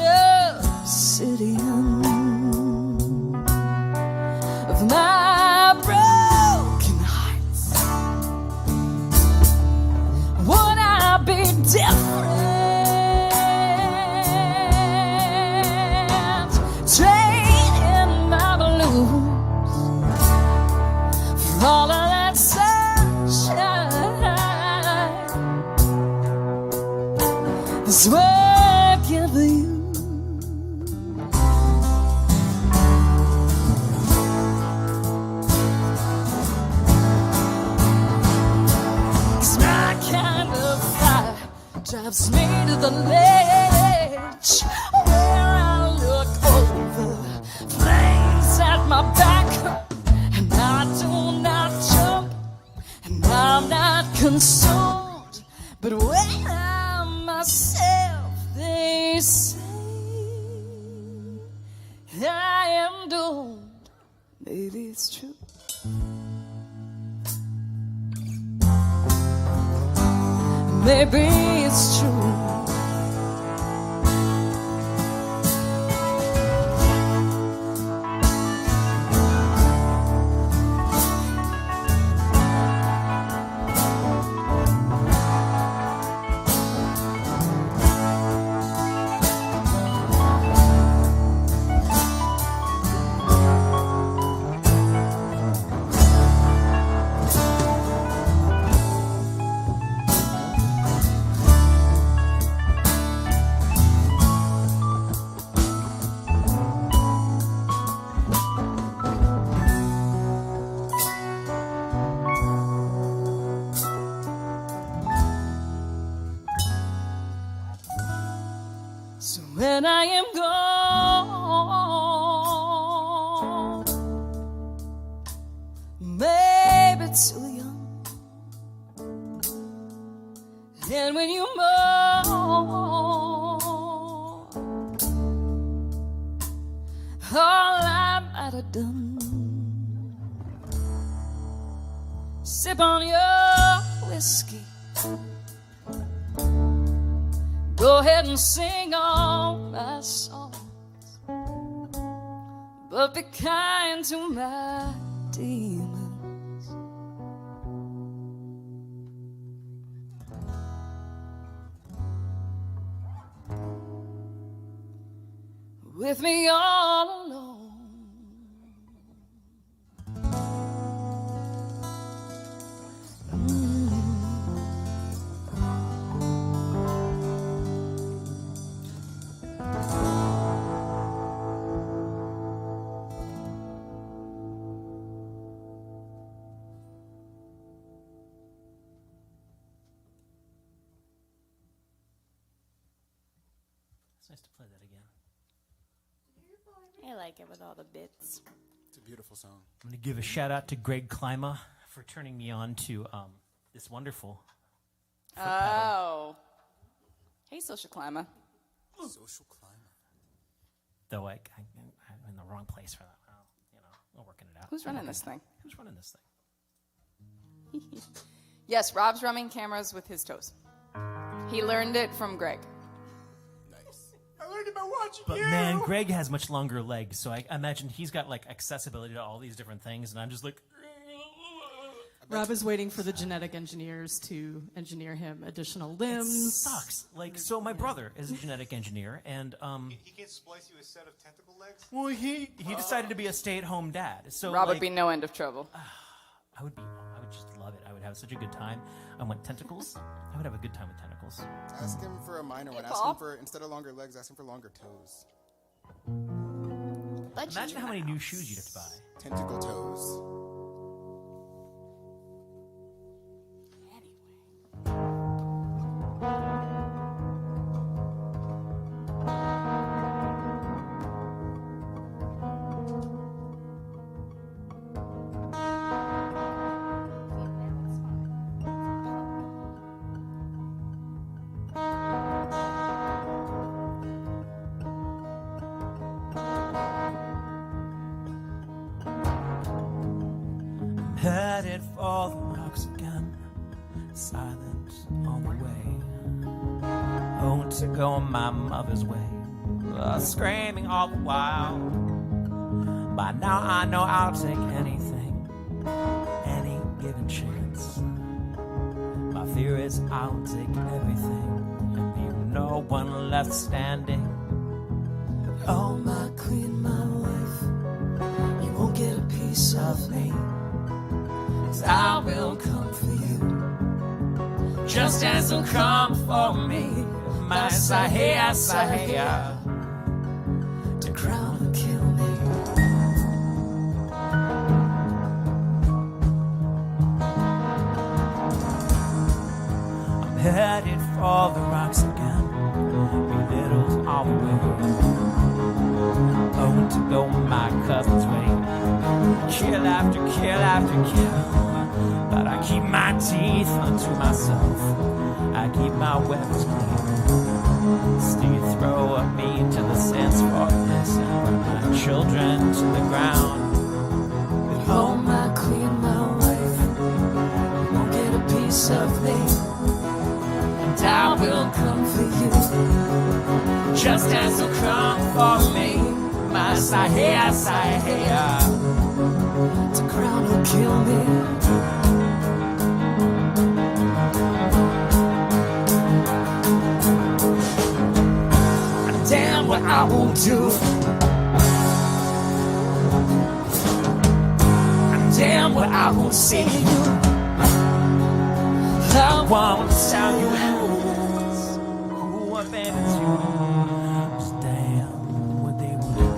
obsidian of my broken hearts. Would I be different? All of that sunshine is working for you. Cause my kind of fire drives me to the ledge where I look over flames at my back. I do not jump, and I'm not consumed. But when I'm myself, they say I am doomed. Maybe it's true. Maybe it's true. So when I am gone, maybe too young, and when you mourn, all I might have done, sip on your whiskey. Go ahead and sing all my songs, but be kind to my demons. With me all alone. It's nice to play that again. I like it with all the bits. It's a beautiful song. I'm going to give a shout out to Greg Klima for turning me on to this wonderful foot pedal. Oh. Hey, social climber. Social climber. Though I'm in the wrong place for that. Well, we're working it out. Who's running this thing? Who's running this thing? Yes, Rob's running cameras with his toes. He learned it from Greg. Nice. I learned it by watching But you. man, Greg has much longer legs, so I imagine he's got like accessibility to all these different things, and I'm just like. Rob is waiting for the genetic engineers to engineer him additional It limbs. sucks. Like, so my brother is a genetic engineer, and He can't splice you a set of tentacle legs? well, he decided to be a stay-at-home dad. So Rob like, would be no end of trouble. I would just love it. I would have such a good time. I want tentacles. I would have a good time with tentacles. Ask him for a minor one. Ask Paul. him for, instead of longer legs, ask him for longer toes. Imagine how many new shoes you'd have to buy. Tentacle toes. Headed for the rocks again, silent on the way. Home to go my mother's way, screaming all the while. By now I know I'll take anything, any given chance. My fear is I'll take everything and leave no one left standing. Oh my queen, my wife, you won't get a piece of me. I will come for you, just as you'll come for me. My Sahaya, Sahaya, to crown and kill me. I'm headed for the rocks again, belittled all the way. Oh, to go my cousin's way. Kill after kill after kill, but I keep my teeth unto myself. I keep my weapons clean. Still you throw at me to the sands for this and burn my children to the ground. But oh my queen, my wife, you won't get a piece of me, and I will come for you, just as you'll come for me. My Sahaya, Sahaya, to crown or kill me. Damn what I won't do. Damn what I won't say to you. I won't tell you who abandons you. Just damn what they will do.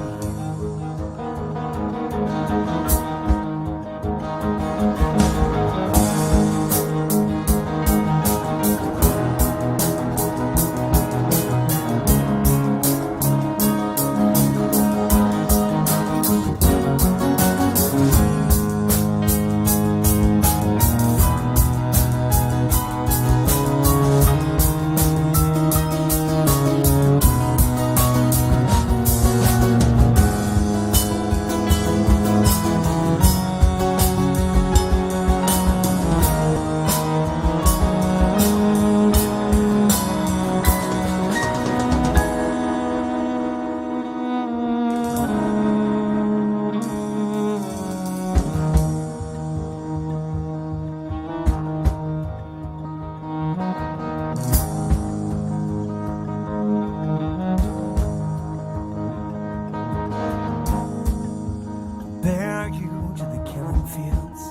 Bear you to the killing fields,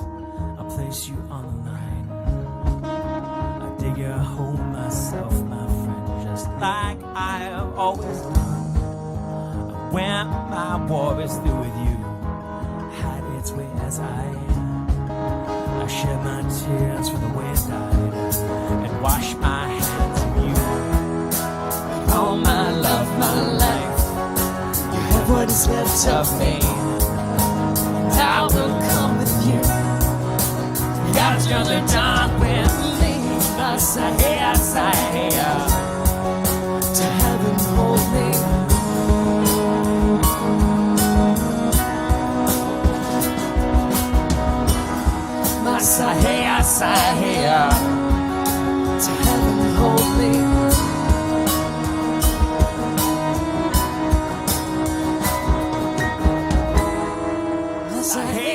I'll place you on the line. I dig your hole myself, my friend, just like I have always done. When my war is through with you, hide its way as I am. I shed my tears for the way it died, and wash my hands of you. Oh my love, my part of me, and I will come with you. You gotta journey down with me. I say, to heaven hold me. I say, to heaven hold me.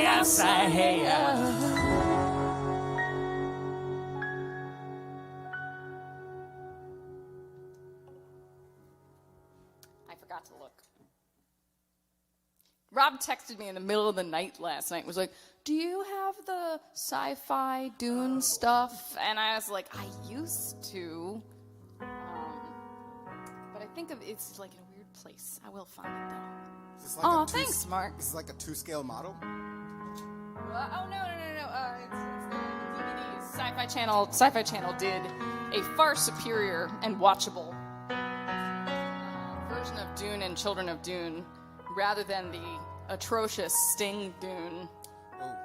I say, I forgot to look. Rob texted me in the middle of the night last night and was like, do you have the sci-fi Dune stuff? And I was like, I used to. But I think it's like in a weird place. I will find it though. Is this like Oh, thanks, Mark. This is like a 2-scale model? Oh, no. It's the DVDs. Sci-Fi Channel did a far superior and watchable version of Dune and Children of Dune rather than the atrocious Sting Dune,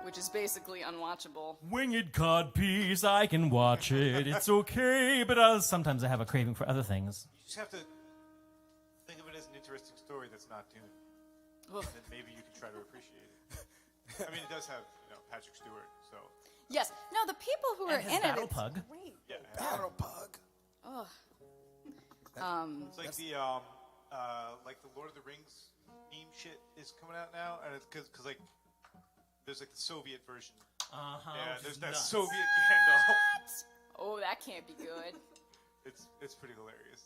which is basically unwatchable. Winged codpiece, I can watch it. It's okay, but sometimes I have a craving for other things. You just have to think of it as an interesting story that's not Dune. And then maybe you can try to appreciate it. I mean, it does have, Patrick Stewart, so. Yes. No, the people who are And his in it. battle It's pug. great. Yeah. Battle Pug. It's like the Lord of the Rings meme shit is coming out now, and it's because there's like the Soviet version. Yeah, there's that Soviet Gandalf. Oh, that can't be good. It's pretty hilarious.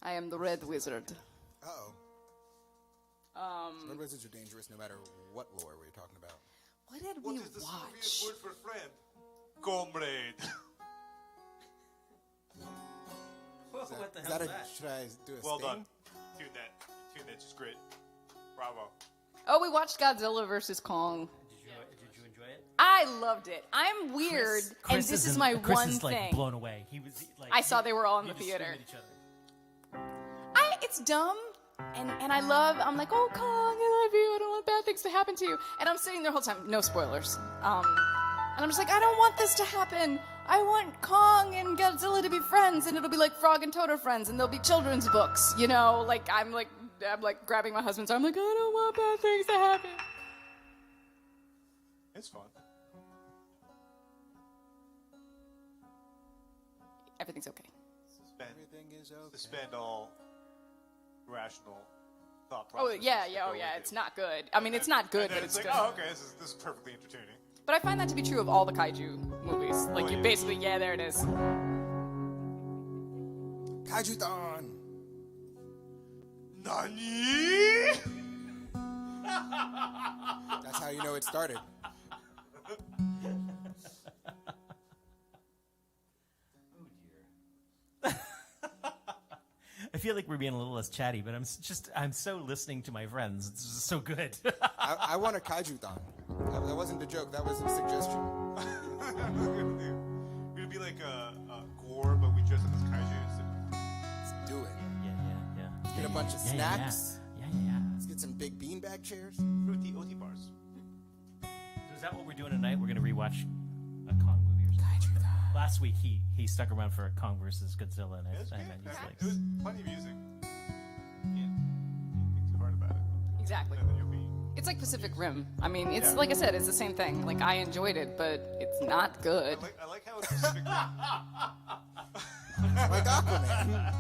I am the Red Wizard. Uh-oh. Red wizards are dangerous no matter what lore we're talking about. What did What we is the watch? Soviet word for friend? Comrade. What the Is that should I do a Well sting? done. Tune that, just great. Bravo. Oh, we watched Godzilla vs. Kong. Did you enjoy it? I loved it. I'm weird, and this is my Chris one is, like, thing. blown away. He was like. I saw they were all in you the just theater. scream at each other. It's dumb, and I'm like, oh, Kong, I love you. I don't want bad things to happen to you. And I'm sitting there the whole time, no spoilers. And I'm just like, I don't want this to happen. I want Kong and Godzilla to be friends, and it'll be like Frog and Toad are friends, and there'll be children's books, Like I'm like grabbing my husband's arm, like I don't want bad things to happen. It's fun. Everything's okay. Everything is okay. Suspend all rational thought Oh process. yeah. It's not good. I mean, it's not good, but it's like, good. oh, okay, this is perfectly entertaining. But I find that to be true of all the kaiju movies. Like you basically, there it is. Kaiju-thon! Nani? That's how you know it started. I feel like we're being a little less chatty, but I'm so listening to my friends. It's just so good. I want a kaiju-thon. That wasn't a joke. That was a suggestion. We're gonna be like a gore, but we dress up as kaiju. Let's do it. Yeah. Let's get a bunch of snacks. Yeah. Let's get some big beanbag chairs. Fruity OT bars. So is that what we're doing tonight? We're going to rewatch a Kong movie or something? Last week he stuck around for Kong versus Godzilla, and It was then good. he's like, It was plenty of music. Yeah. Think too hard about it. Exactly. And then you'll be. It's like Pacific Rim. I mean, it's like I said, it's the same thing. Like I enjoyed it, but it's not good. I like how it's Pacific Rim. Like Aquaman.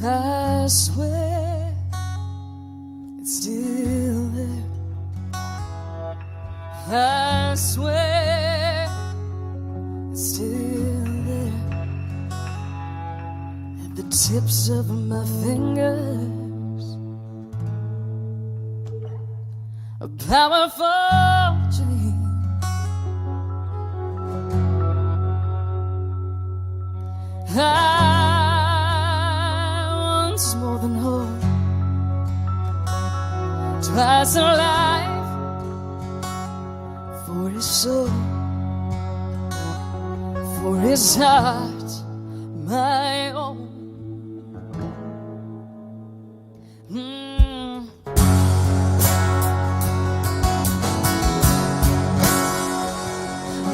I swear it's still there. I swear it's still there. At the tips of my fingers, a powerful dream. More than hope, twice a life for his soul, for his heart my own.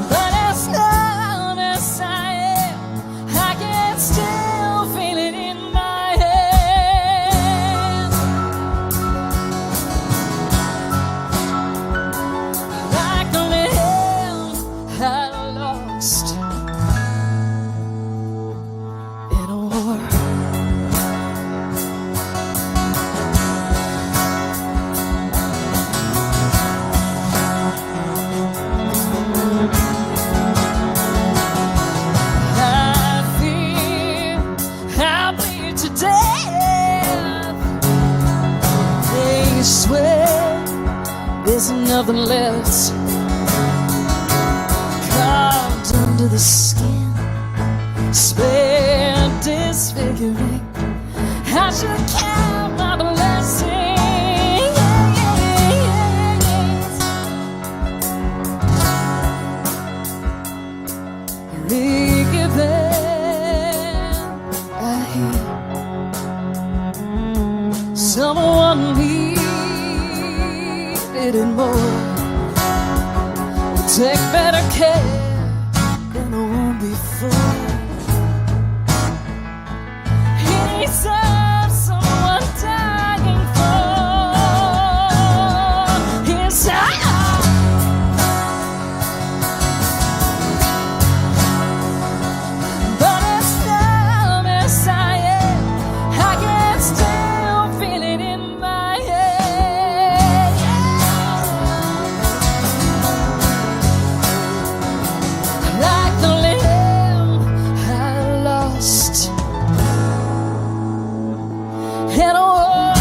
But as long as I am, I can still feel it in my hands. Like the lamb I lost in a war. I fear I'll bleed to death. They swear there's nothing left carved under the skin, spare disfiguring. I should count my blessings. I hear someone needed more. Take better care than the one before. He deserves someone dying for his heart. But as long as I am, I can still feel it in my head. Like the lamb I lost in a war.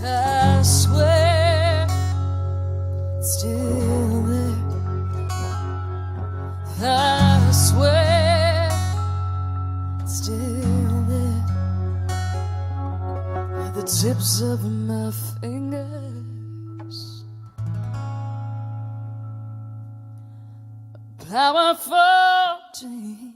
I swear it's still there. I swear it's still there. At the tips of my fingers, a powerful dream.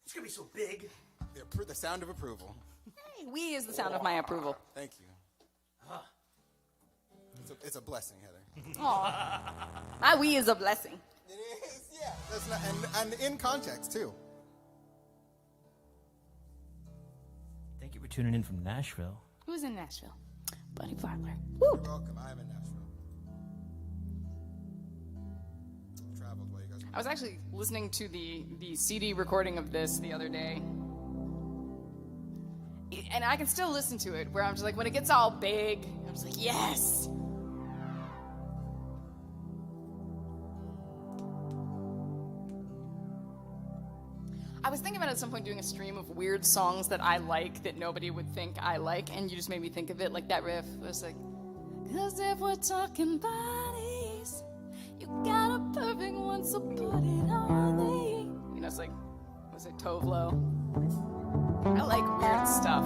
It's gonna be so big. The sound of approval. Hey, we is the sound of my approval. Thank you. It's a blessing, Heather. Aw. My we is a blessing. It is, yeah. That's not, and in context, too. Thank you for tuning in from Nashville. Who's in Nashville? Buddy Parler. You're welcome. I'm in Nashville. Traveled while you guys were I was actually listening to the CD recording of this the other day. And I can still listen to it, where I'm just like, when it gets all big, I'm just like, yes! I was thinking about at some point doing a stream of weird songs that I like that nobody would think I like, and you just made me think of it, like that riff. It was like, 'cause if we're talking bodies, you got a perfect one, so put it on me. You know, it's like, was it Tovlo? I like weird stuff.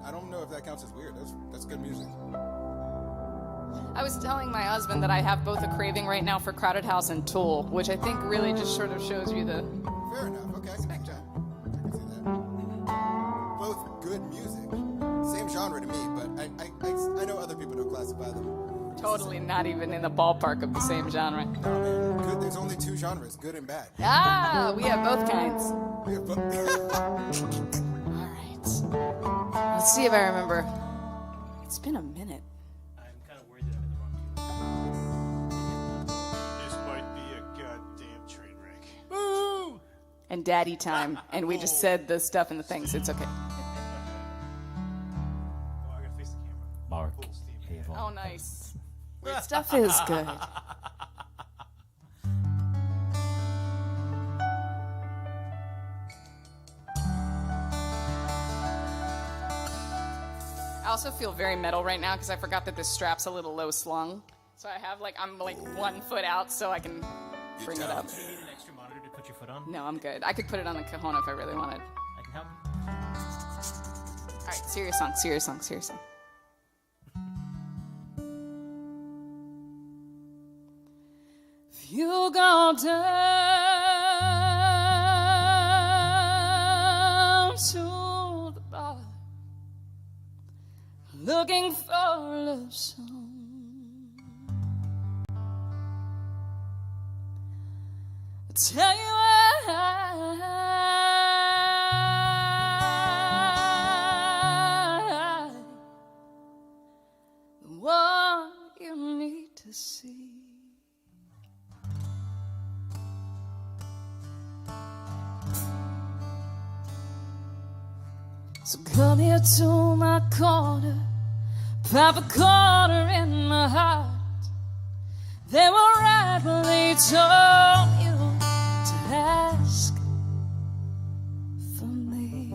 I don't know if that counts as weird. That's good music. I was telling my husband that I have both a craving right now for Crowded House and Tool, which I think really just sort of shows you the... Fair enough. Okay, I can see that. I can see that. Both good music. Same genre to me, but I know other people don't classify them. Totally. totally not even in the ballpark of the same genre. Oh, man. Good, there's only two genres, good and bad. Ah, we have both kinds. We have both. All right. Let's see if I remember. It's been a minute. I'm kind of worried that I'm in the wrong tune. This might be a goddamn train wreck. Woo! And daddy time. And we just said the stuff and the things. It's okay. Oh, I gotta face the camera. Mark. Full steam. Abel. Oh, nice. Weird stuff is good. I also feel very metal right now because I forgot that this strap's a little low slung. So I have I'm 1 foot out so I can bring it up. Do you need an extra monitor to put your foot on? No, I'm good. I could put it on the cajon if I really wanted. I can help. All right, serious song, serious song, serious song. If you go down to the bar looking for a love song, I'll tell you what you need to see. So come here to my corner, pop a quarter in my heart. They were right when they told you to ask for me.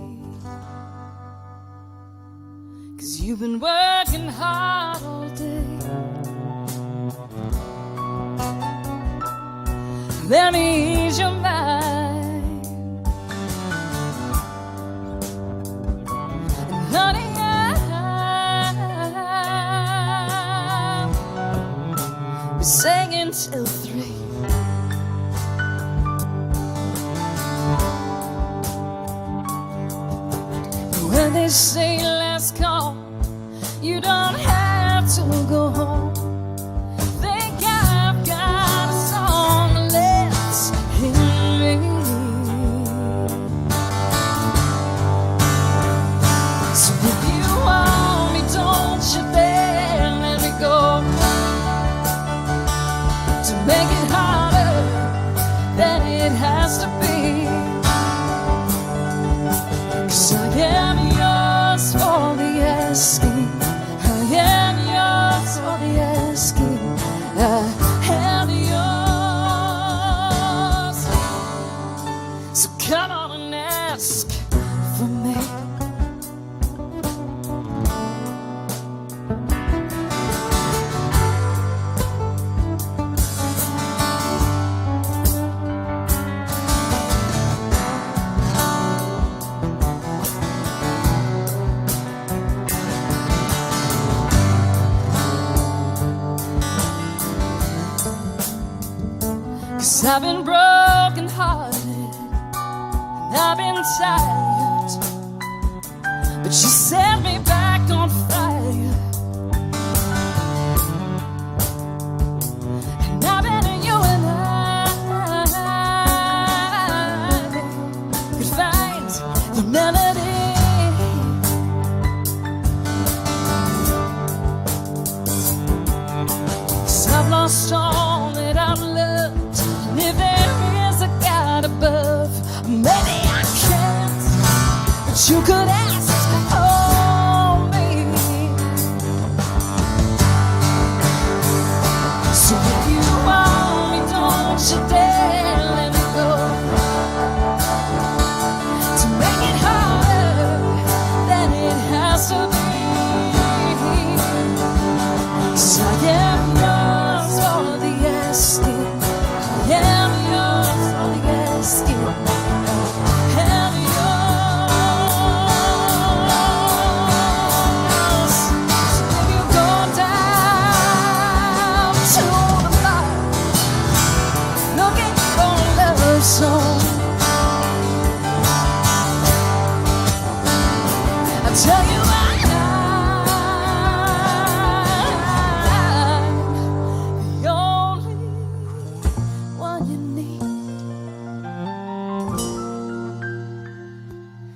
'Cause you've been working hard all day. Let me ease your mind. And honey, I'll be singing till 3. When they say last call, you don't have to go home. Think I've got a song left in me. So if you want me, don't you dare let me go. To make it harder than it has to be. 'Cause I am yours for the asking. I am yours for the asking. I am yours. So come on and ask for me. Cause I've been broken hearted and I've been tired, but you set me back on fire. And I bet you and I could find the melody. 'Cause I've lost all that I've loved. And if there is a God above, maybe I can't, but you could ask for me. So if you want me, don't you dare let me go. To make it harder than it has to be. 'Cause I am yours for the asking. I am yours for the asking. I am yours. So if you go down to the bar looking for a love song, I tell you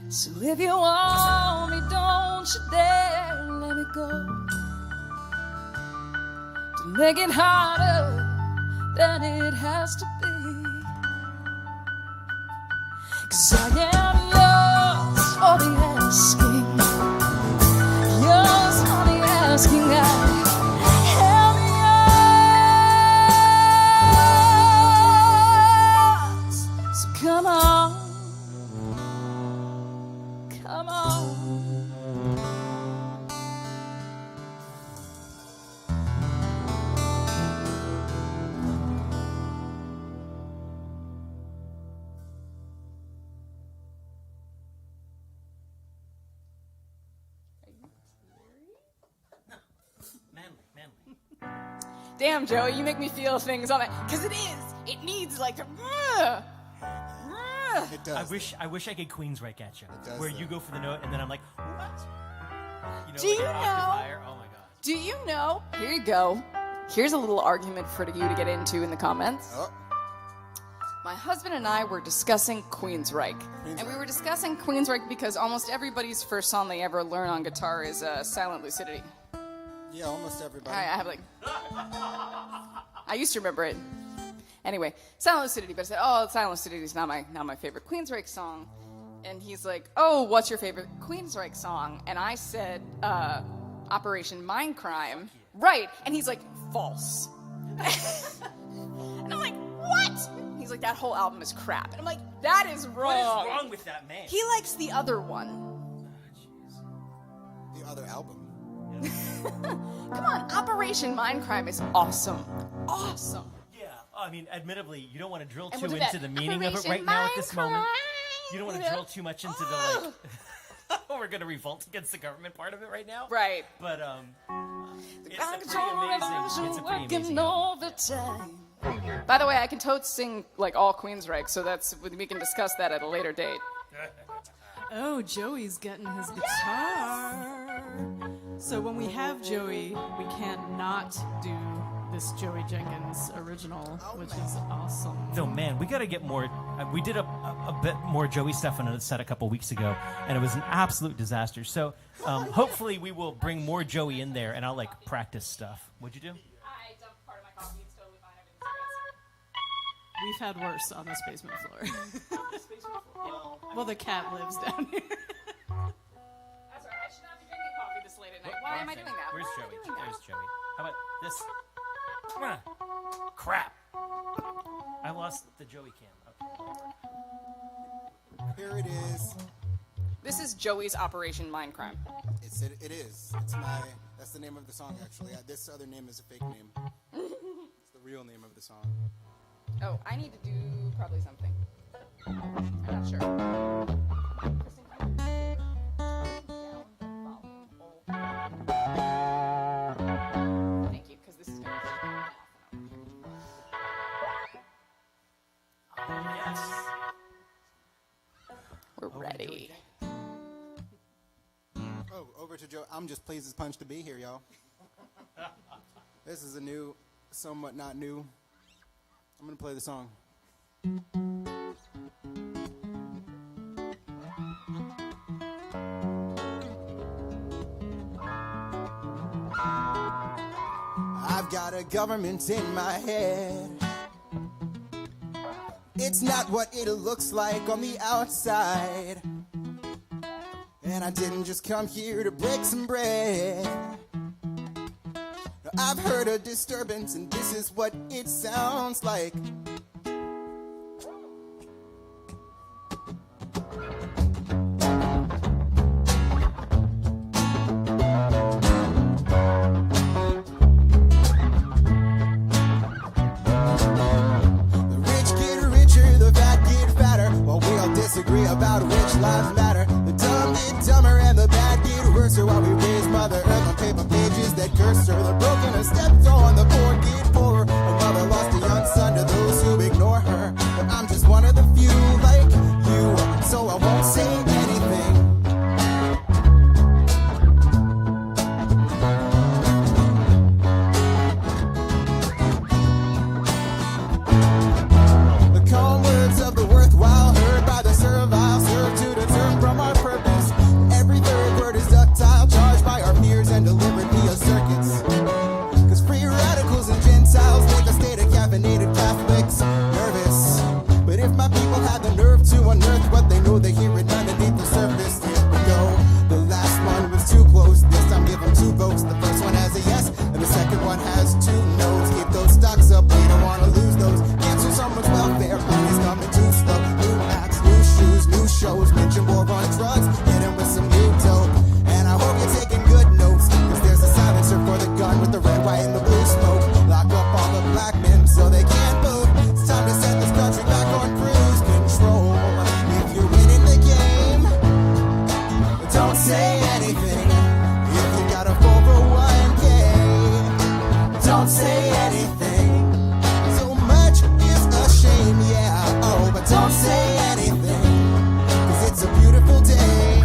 So if you want me, don't you dare let me go. To make it harder than it has to be. 'Cause I am yours for the asking. Yours for the asking. I am yours. So come on. Come on. Manly. Damn, Joey, you make me feel things on it. Because it is. It needs like the. It does. I wish I could Queensryche at you, does, where though. you go for the note and then I'm like, what? Do like you an octave know- higher? Oh my god. Do you know? Here you go. Here's a little argument for you to get into in the comments. Oh, My husband and I were discussing Queensryche. And we were discussing Queensryche because almost everybody's first song they ever learn on guitar is Silent Lucidity. yeah, almost everybody. I have like. I used to remember it. Anyway, Silent Lucidity, but I said, oh, Silent Lucidity is not my favorite Queensryche song. And he's like, oh, what's your favorite Queensryche song? And I said, Operation Mindcrime. Right. And he's like, false. And I'm like, what? He's like, that whole album is crap. And I'm like, that is wrong. What is wrong with that man? He likes the other one. The other album. Come on, Operation Mindcrime is awesome. Awesome. Yeah, I mean, admittedly, you don't want to drill And too we'll do into that. the meaning of it Operation right now at this moment. Mindcrime. You don't want to drill too much into the like. We're gonna revolt against the government part of it right now. Right. But it's Ground a control pretty amazing. revolution It's a pretty working amazing. album. overtime. By the way, I can totes sing like all Queensryche, so we can discuss that at a later date. Oh, Joey's getting his guitar. So when we have Joey, we can't not do this Joey Jenkins original, which is awesome. No, man, we got to get more. We did a bit more Joey stuff on a set a couple weeks ago, and it was an absolute disaster. So hopefully we will bring more Joey in there, and I'll like practice stuff. What'd you do? I dumped part of my coffee. It's totally fine. We've had worse on this basement floor. Well, the cat lives down here. That's right. I should not be drinking coffee this late at night. Why am I doing that? Where's Why am I Joey? doing that? There's Joey. How about this? Crap. I lost the Joey cam. Okay. Here it is. This is Joey's Operation Mindcrime. It is. That's the name of the song, actually. This other name is a fake name. It's the real name of the song. Oh, I need to do probably something. I'm not sure. Kristen, can you turn down the volume? Thank you, because this is going to be off and on. Yes. We're ready. Oh, over to Joe. I'm just pleased as punch to be here, y'all. This is a new, somewhat not new. I'm going to play the song. I've got a government in my head. It's not what it looks like on the outside. And I didn't just come here to break some bread. I've heard a disturbance, and this is what it sounds like. The rich get richer, the fat get fatter, while we all disagree about which lives matter. The dumb get dumber, and the bad get worse, while we raise Mother Earth on paper pages that curse her. The broken are stepped on, the poor get poorer. A mother lost a young son to those who ignore her. But I'm just one of the few like you, so I won't say anything. The calm words of the worthwhile heard by the servile serve to deter from our say anything. If you got a 401k, don't say anything. So much is a shame, yeah. Oh, but don't say anything, 'cause it's a beautiful day.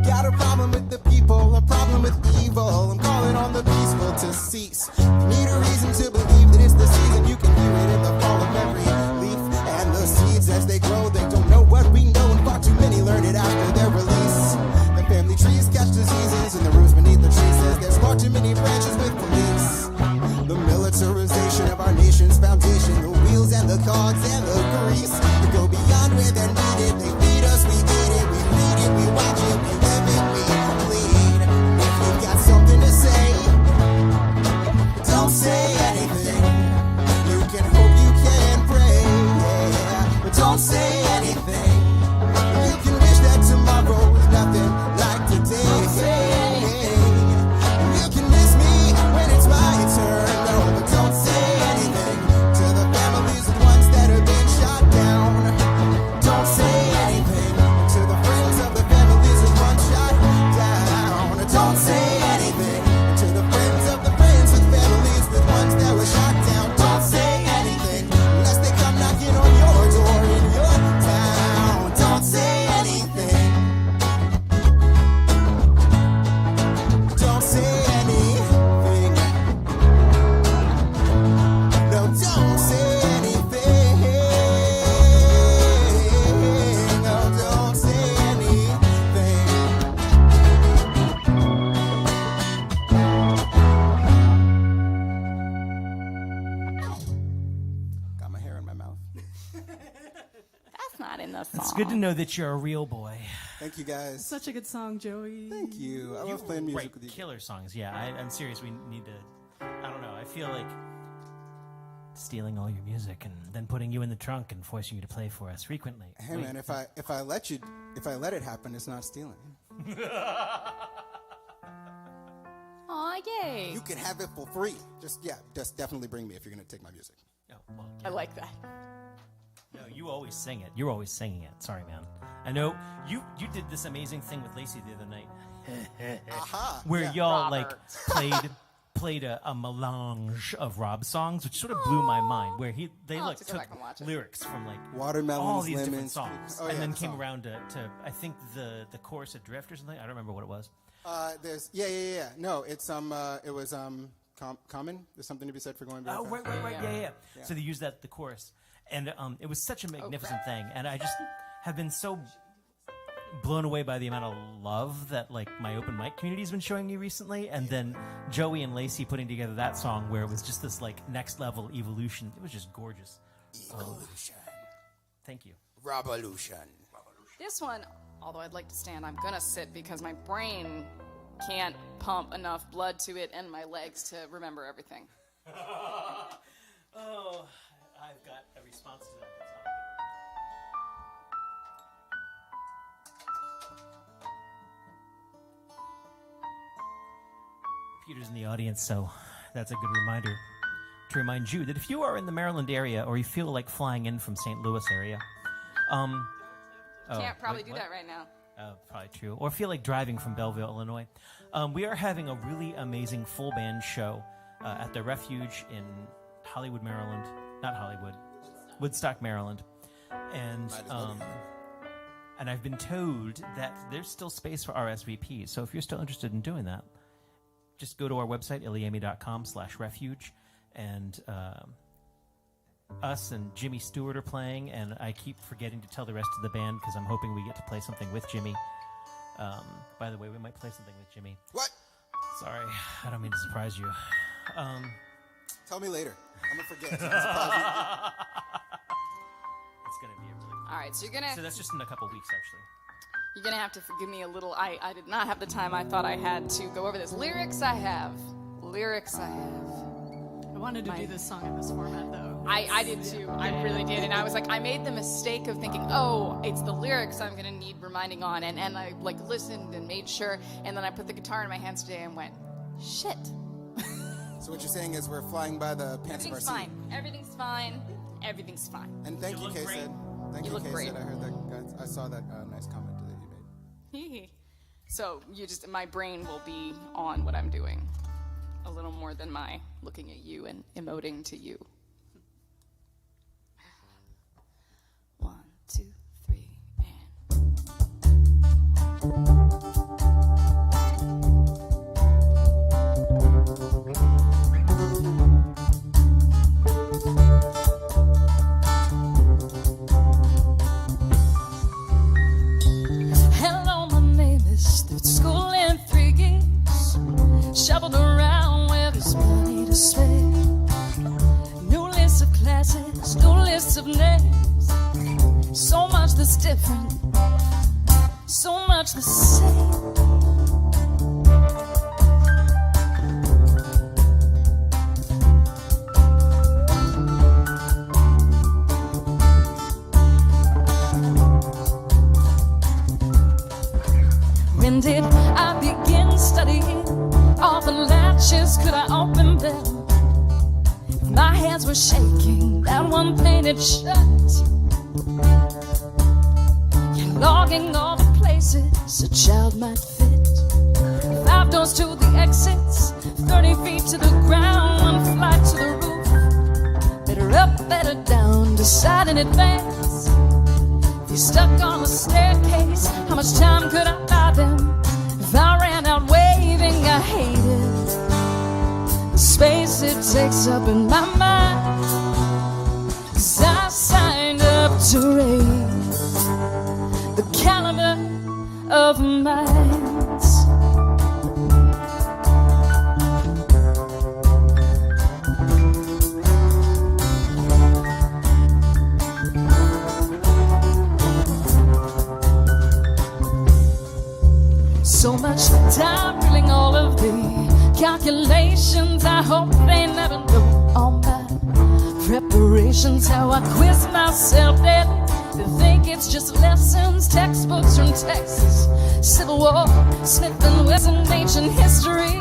Got a problem with the people, a problem with evil. I'm calling on the peaceful to cease. Need a reason to believe that it's the season. You can hear it in the fall of every leaf. And the seeds as they grow, they don't know what we know. And far too many learn it after their release. The family trees catch diseases, and the roots beneath the trees says there's far too many branches with police. The militarization of our nation's foundation, the wheels and the cogs and the grease, they go beyond where they're needed. They feed us, we eat it, we read it, we watch it, we live it, we bleed. If you've got something to say, don't say anything. You can hope, you can pray, yeah, but don't say anything. You can wish that tomorrow was nothing like today. You can miss me when it's my turn, no, but don't say anything to the families of ones that have been shot down. Don't say anything to the friends of the families of ones shot down. Don't say anything to the friends of the friends with families with ones that were shot down. Don't say anything unless they come knocking on your door in your town. Don't say anything. Don't say anything. No, don't say anything. No, don't say anything. Got my hair in my mouth. That's not in the song. It's good to know that you're a real boy. Thank you, guys. Such a good song, Joey. Thank you. I love playing music Right, with you. killer songs. Yeah, I'm serious. We need to. I don't know. I feel like stealing all your music and then putting you in the trunk and forcing you to play for us frequently. Hey man, if I let it happen, it's not stealing. Aw, yay. You can have it for free. Just definitely bring me if you're gonna take my music. Oh, well, I like that. no, you always sing it. You're always singing it. Sorry, man. I know you did this amazing thing with Lacey the other night, Aha. where Yeah. y'all Robert. played a melange of Rob's songs, which sort of blew my mind. Where they I'll like have to go took back and watch it. lyrics from like Watermelons, all these different lemons, songs, oh, and yeah, then the came song. around to I think the chorus of Drift or something. I don't remember what it was. There's yeah. No, it's it was common. There's something to be said for going back. Oh, right, yeah. So they used that at the chorus, and it was such a magnificent thing, and I just have been so blown away by the amount of love that like my open mic community has been showing me recently, and then Joey and Lacey putting together that song where it was just this like next level evolution. It was just gorgeous. Evolution. Thank you. Revolution. This one, although I'd like to stand, I'm gonna sit because my brain can't pump enough blood to it and my legs to remember everything. Oh, I've got a response to that. Peter's in the audience, so that's a good reminder to remind you that if you are in the Maryland area or you feel like flying in from St. Louis area, Can't probably do that right now. probably true. Or feel like driving from Belleville, Illinois. We are having a really amazing full band show at the Refuge in Hollywood, Maryland. Not Hollywood, Woodstock, Maryland. And I've been told that there's still space for RSVPs. So if you're still interested in doing that, just go to our website, ilyAIMY.com/refuge. And us and Jimmy Stewart are playing, and I keep forgetting to tell the rest of the band because I'm hoping we get to play something with Jimmy. By the way, we might play something with Jimmy. What? Sorry, I don't mean to surprise you. Tell me later. I'm gonna forget. It's gonna be a really cool. All right, so So that's just in a couple weeks, actually. you're gonna have to forgive me a little. I did not have the time I thought I had to go over this. Lyrics I have. I wanted to do this song in this format, though. I did too. I really did. And I was like, I made the mistake of thinking, oh, it's the lyrics I'm going to need reminding on. And I like listened and made sure. And then I put the guitar in my hands today and went, shit. So what you're saying is we're flying by the pants of our seat. Everything's fine. Everything's fine. And thank you, K-Sid. Thank you, look K-Sid. great. I heard that. I saw that nice comment that you made. So my brain will be on what I'm doing a little more than my looking at you and emoting to you. 1, 2, 3, Hello, my name is through school in 3 years. Shoveled around where there's money to spare. New list of classes, new list of names. So much that's different, so much the same. When did I begin studying? All the latches could I open them? If my hands were shaking, that one painted shut. You're logging all the places a child might fit. 5 doors to the exits, 30 feet to the ground, 1 flight to the roof. Better up, better down, decide in advance. If you're stuck on the staircase, how much time could I buy them? If I ran out waving, I hated the space it takes up in my mind. 'Cause I signed up to raise the caliber of minds. So much time drilling all of the calculations. I hope they never know all my preparations. How I quiz myself daily. They think it's just lessons, textbooks from Texas, Civil War, Smith and Wesson, ancient history,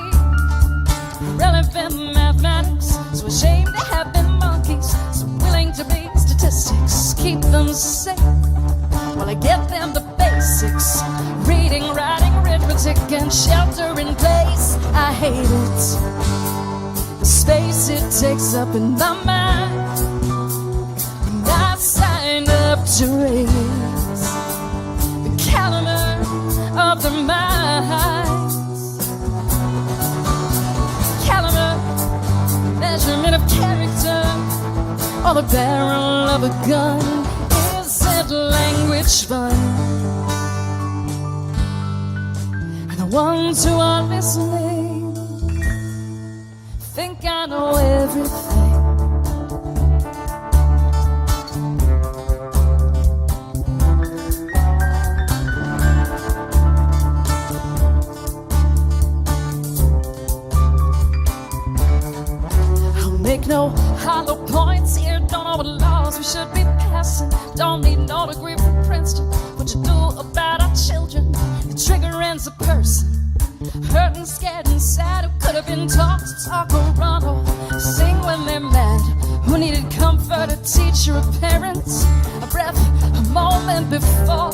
relevant mathematics. So ashamed they have been monkeys, so willing to be statistics. Keep them safe while I get them the basics. Reading, writing, arithmetic, and shelter in place. I hate it, the space it takes up in my mind. And I signed up to raise the caliber of the minds. Caliber, measurement of character, or the barrel of a gun. Isn't language fun? The ones who are listening think I know everything. I'll make no hollow points here. Don't know what laws we should be passing. Don't need no degree from Princeton. What you do about our children? The trigger ends a person, hurt and scared and sad, who could have been taught to talk or run or sing when they're mad, who needed comfort, a teacher, a parent, a breath, a moment before.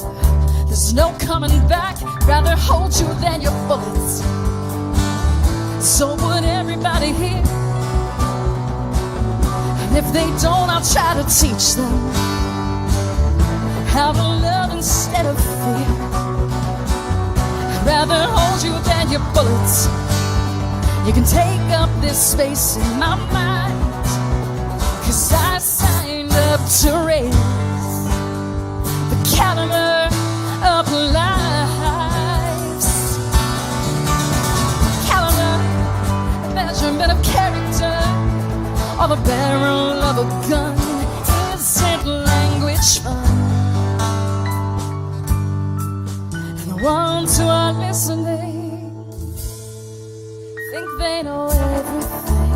There's no coming back, rather hold you than your bullets. So would everybody here, and if they don't, I'll try to teach them how to love instead of fear. Rather hold you than your bullets. You can take up this space in my mind, 'cause I signed up to raise the caliber of lives. Caliber, measurement of character, or the barrel of a gun. Isn't language fun? Ones who are listening think they know everything.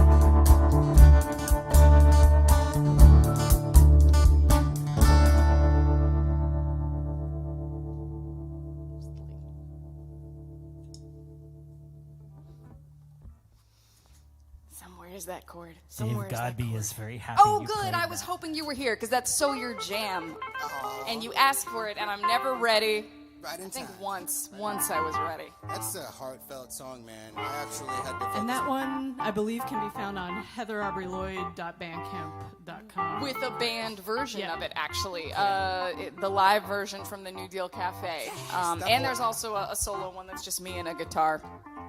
is that chord? Dave Somewhere Godby is very happy. Oh, you good. played I was that. hoping you were here because that's so your jam. And you asked for it, and I'm never ready. Right in I think time. once I was ready. That's a heartfelt song, man. I actually had to. And that one, I believe, can be found on heatheraubreyloyd.bandcamp.com. With a band version Yeah. of it, actually. The live version from the New Deal Cafe. And there's also a solo one that's just me and a guitar.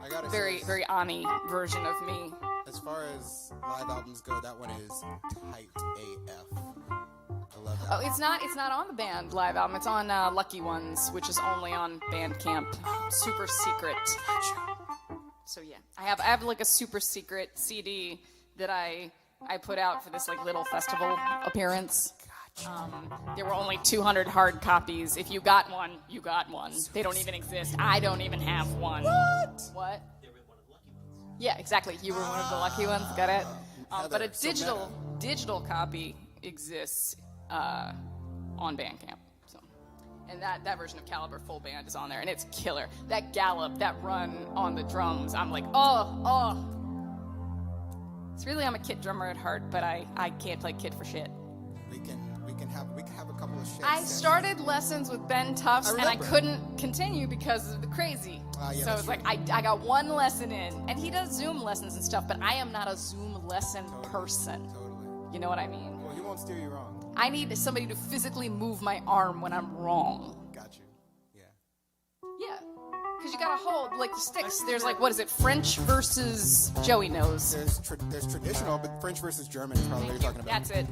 I gotta Very, say, very Ani version of me. as far as live albums go, that one is tight AF. I love that. Oh, it's not on the band live album. It's on Lucky Ones, which is only on Bandcamp. Super secret. So yeah, I have like a super secret CD that I put out for this like little festival appearance. There were only 200 hard copies. If you got one, you got one. They don't even exist. I don't even have one. What? They were one of the lucky ones. Yeah, exactly. You were one of the lucky ones. Got it? But a digital copy exists on Bandcamp. So, and that version of Caliber full band is on there, and it's killer. That gallop, that run on the drums, I'm like, oh. It's really, I'm a kit drummer at heart, but I can't play kit for shit. We can have a couple of shit I sessions. started lessons with Ben Tufts, and I remember. couldn't continue because of the crazy. Yeah, So that's it's like, I got one lesson in, and he does Zoom lessons and stuff, but I am not a Zoom lesson person. Totally. You know what I mean? Well, he won't steer you wrong. I need somebody to physically move my arm when I'm wrong. Got you. Yeah. Yeah. Because you gotta hold, like the sticks, there's like, what is it, French versus Joey knows. There's traditional, but French versus German is probably what you're talking about. That's it.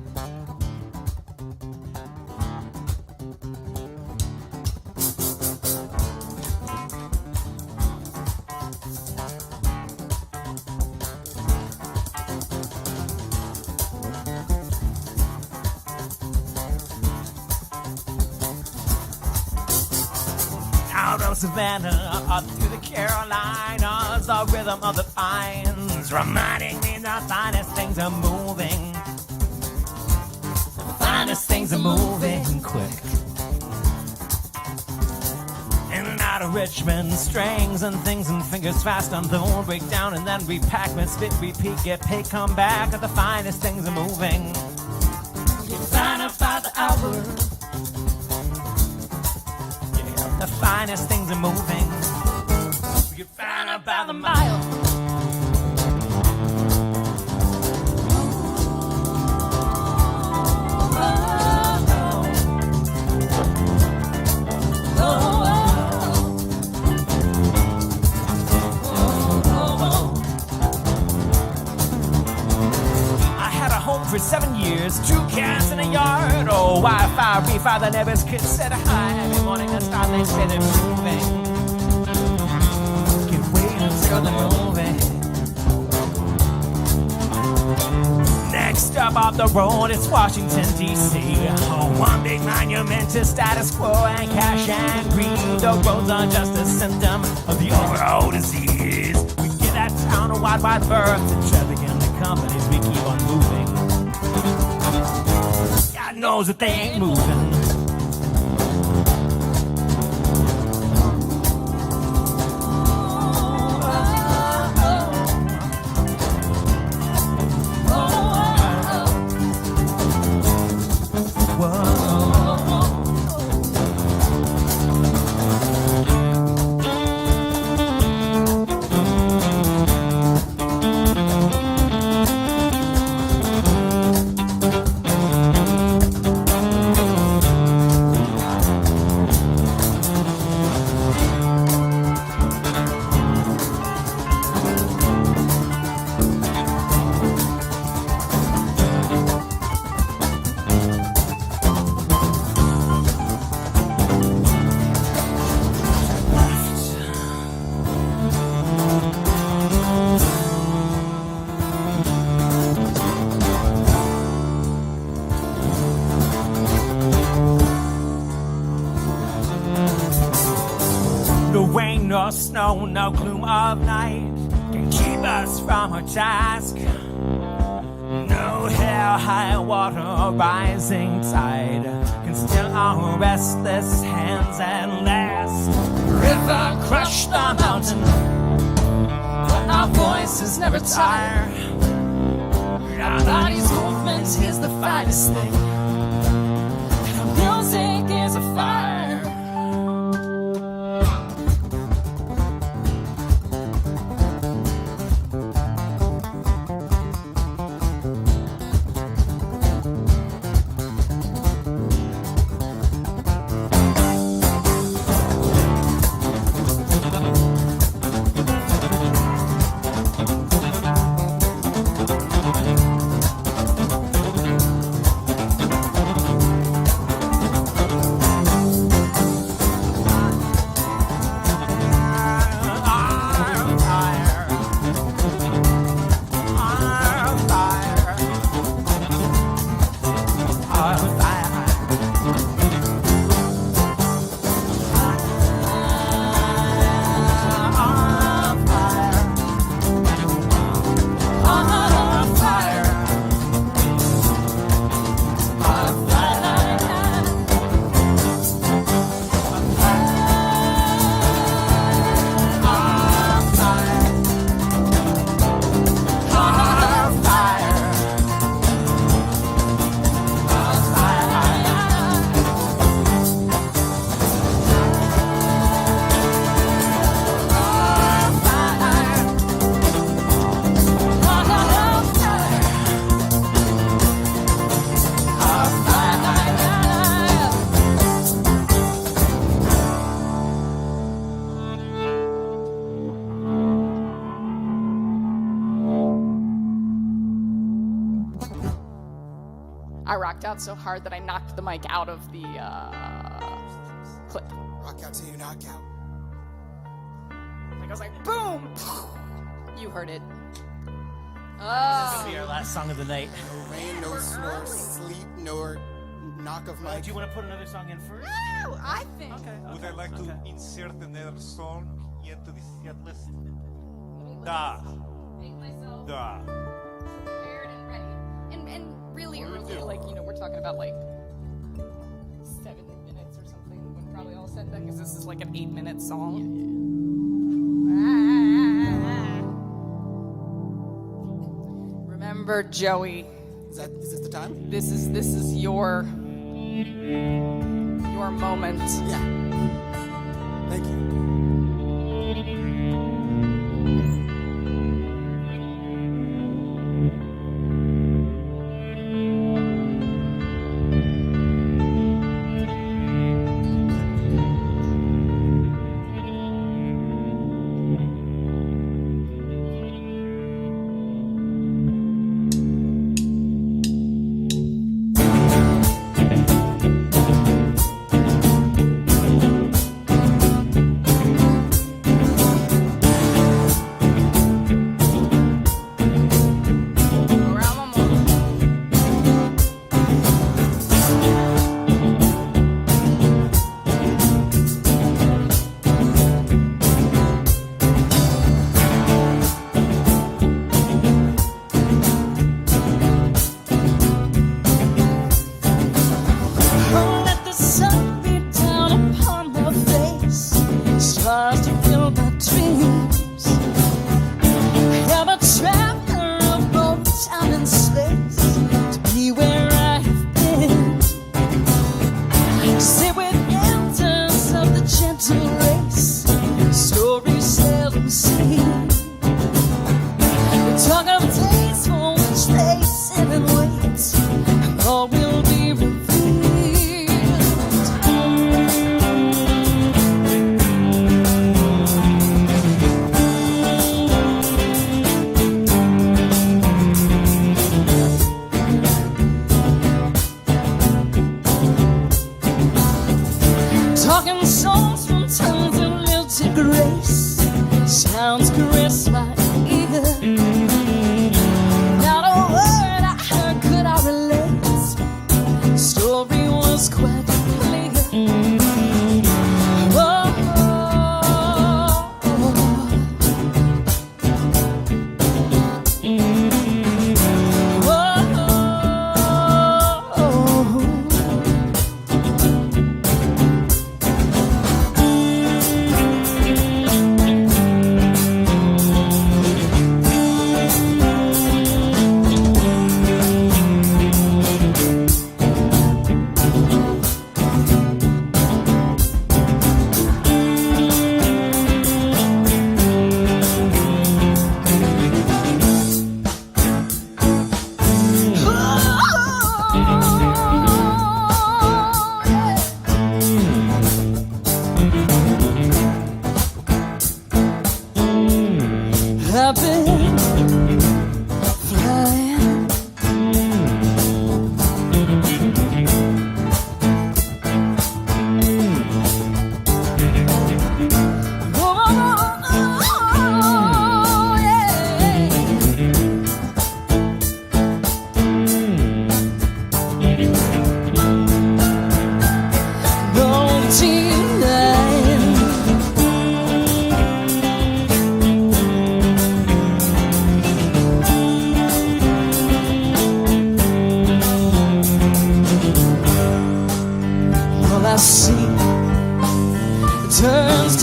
Out of Savannah, up through the Carolinas, the rhythm of the pines, reminding me the finest things are moving. The finest things are moving quick. In and out of Richmond, strings and things and fingers fast on the whole break down and then repack, misfit, repeat, get paid, come back, the finest things are moving. You find out by the hour. The finest things are moving. We can find out by the mile. I had a home for 7 years, 2 cats in a yard. Oh, Wi-Fi, refi, the neighbors kids said hi. Every morning I start, they say they're moving. Can't wait until they're moving. Next up off the road, it's Washington, D.C. Oh, one big monument to status quo and cash and greed. The roads are just a symptom of the overall disease. We give that town a wide, wide berth. The traffic and the companies, we keep on moving. God knows that they ain't moving. No rain, no snow, no gloom of night can keep us from our task. No hell, high water, or rising tide can still our restless hands at last. River crush the mountain, but our voices never tire. Our body's movement is the finest thing. And our music is a fire. I rocked out so hard that I knocked the mic out of the clip. Rock out till you knock out. Like I was like, boom! You heard it. This will be our last song of the night. No rain, no snore, sleep, nor knock of mic. Do you want to put another song in first? Oh, I think. Okay. Would I like to insert another song into the set list? Da. Make myself Da. prepared and ready. And really early, like, you know, we're talking about like 7 minutes or something when probably all said that, because this is like an 8-minute song. Remember, Joey, Is this the time? this is your moment. Yeah. Thank you.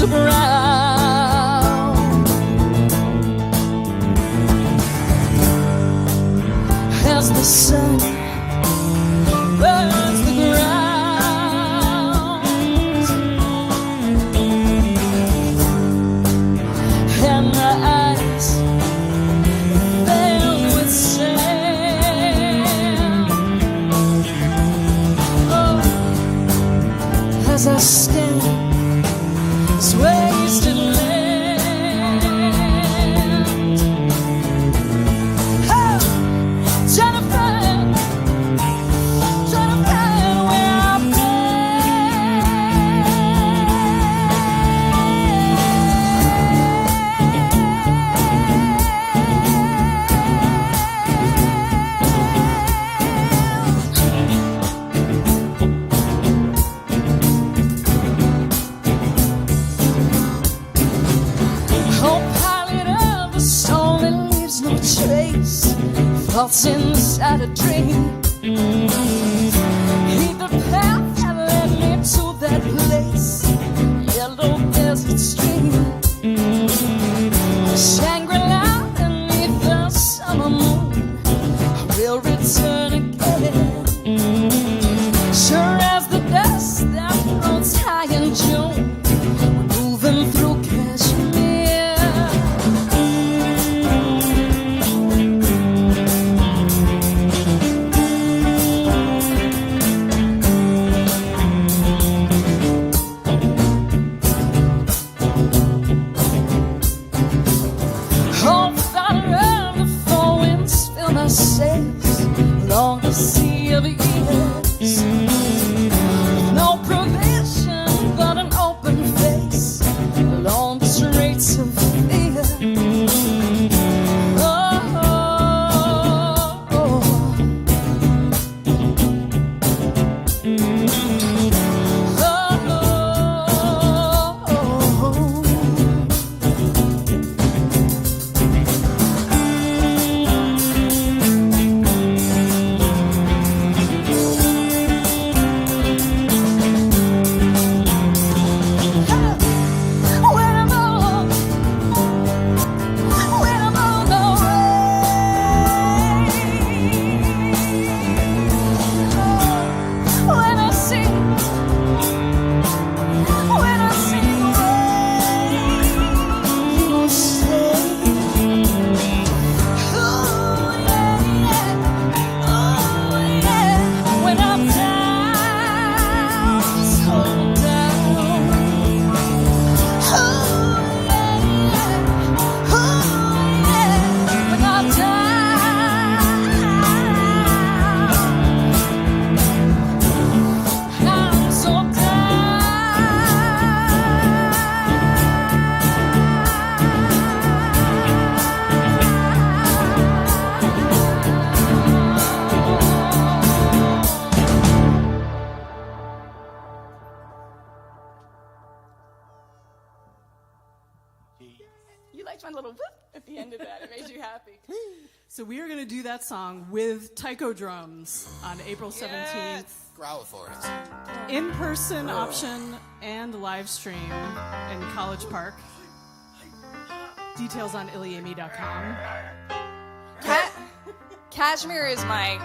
to brown. As the sun burns the ground, and my eyes fill with sand. Oh, as I stand this wasted land, oh, trying to find where I've thoughts inside a dream. Heed the path that led me to that place, yellow desert stream. Shangri-La beneath the summer moon, I will return again. Sure as the dust that floats high in June, we're moving through Kashmir. Along the sea of years, no provision but an open face along the streets of fear. Oh, oh, oh. Oh, oh, oh. You liked my little whoop at the end of that. It made you happy. So we are going to do that song with taiko drums on April 17th. Yes. Growl for it. In-person option and live stream in College Park. Details on ilyAIMY.com. Kashmir is my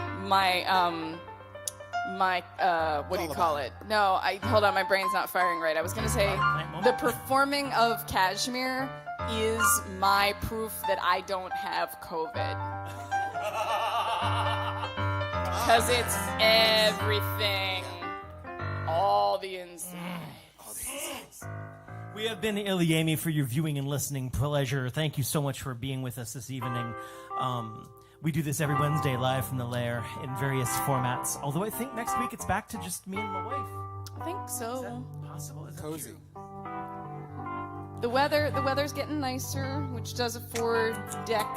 what do you call it? No, hold on, my brain's not firing right. I was gonna say the performing of Kashmir is my proof that I don't have COVID. Because it's everything. All the inside. We have been ilyAIMY for your viewing and listening pleasure. Thank you so much for being with us this evening. We do this every Wednesday live from the Lair in various formats. Although I think next week it's back to just me and my wife. I think so. Is that possible? Is that Cozy. true? The weather's getting nicer, which does afford deck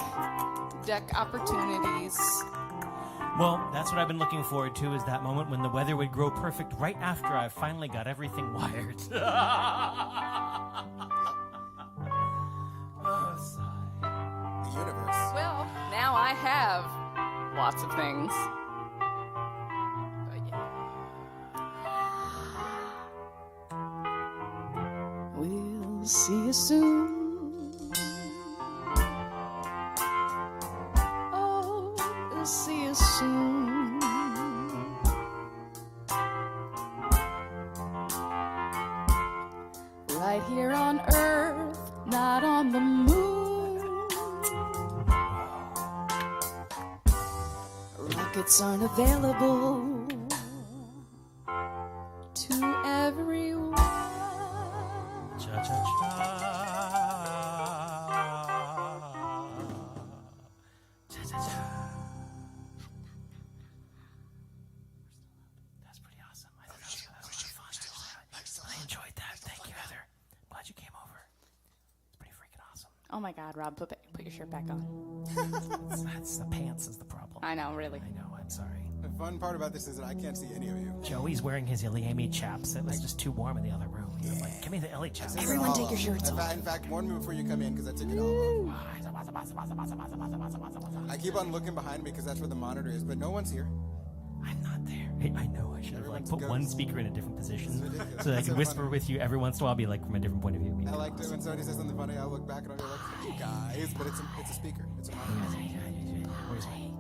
opportunities. Well, that's what I've been looking forward to, is that moment when the weather would grow perfect right after I've finally got everything wired. Oh, sigh. The universe. Well, now I have lots of things. But yeah. We'll see you soon. Oh, we'll see you soon. Right here on Earth, not on the moon. Rockets aren't available to everyone. Cha-cha-cha. Cha-cha-cha. That's pretty awesome. I thought that was fun. I enjoyed that. Thank you, Heather. Glad you came over. It's pretty freaking awesome. Oh my God, Rob, put your shirt back on. That's the pants is the problem. I know, really. I know, I'm sorry. The fun part about this is that I can't see any of you. Joey's wearing his ilyAIMY chaps. It was just too warm in the other room. He was like, give me the Illy chaps. Everyone take your shirts off. In fact, warn me before you come in because I took it all off. I keep on looking behind me because that's where the monitor is, but no one's here. I'm not there. Hey, I know. I should have Everyone's put one ghosts. speaker in a different position ridiculous. so that I It's can so whisper funny. with you every once in a while. Be like from a different point of view. I like it when somebody says something funny. I'll look back and I'll be like, "You guys," but it's a speaker. It's a monitor. Where's my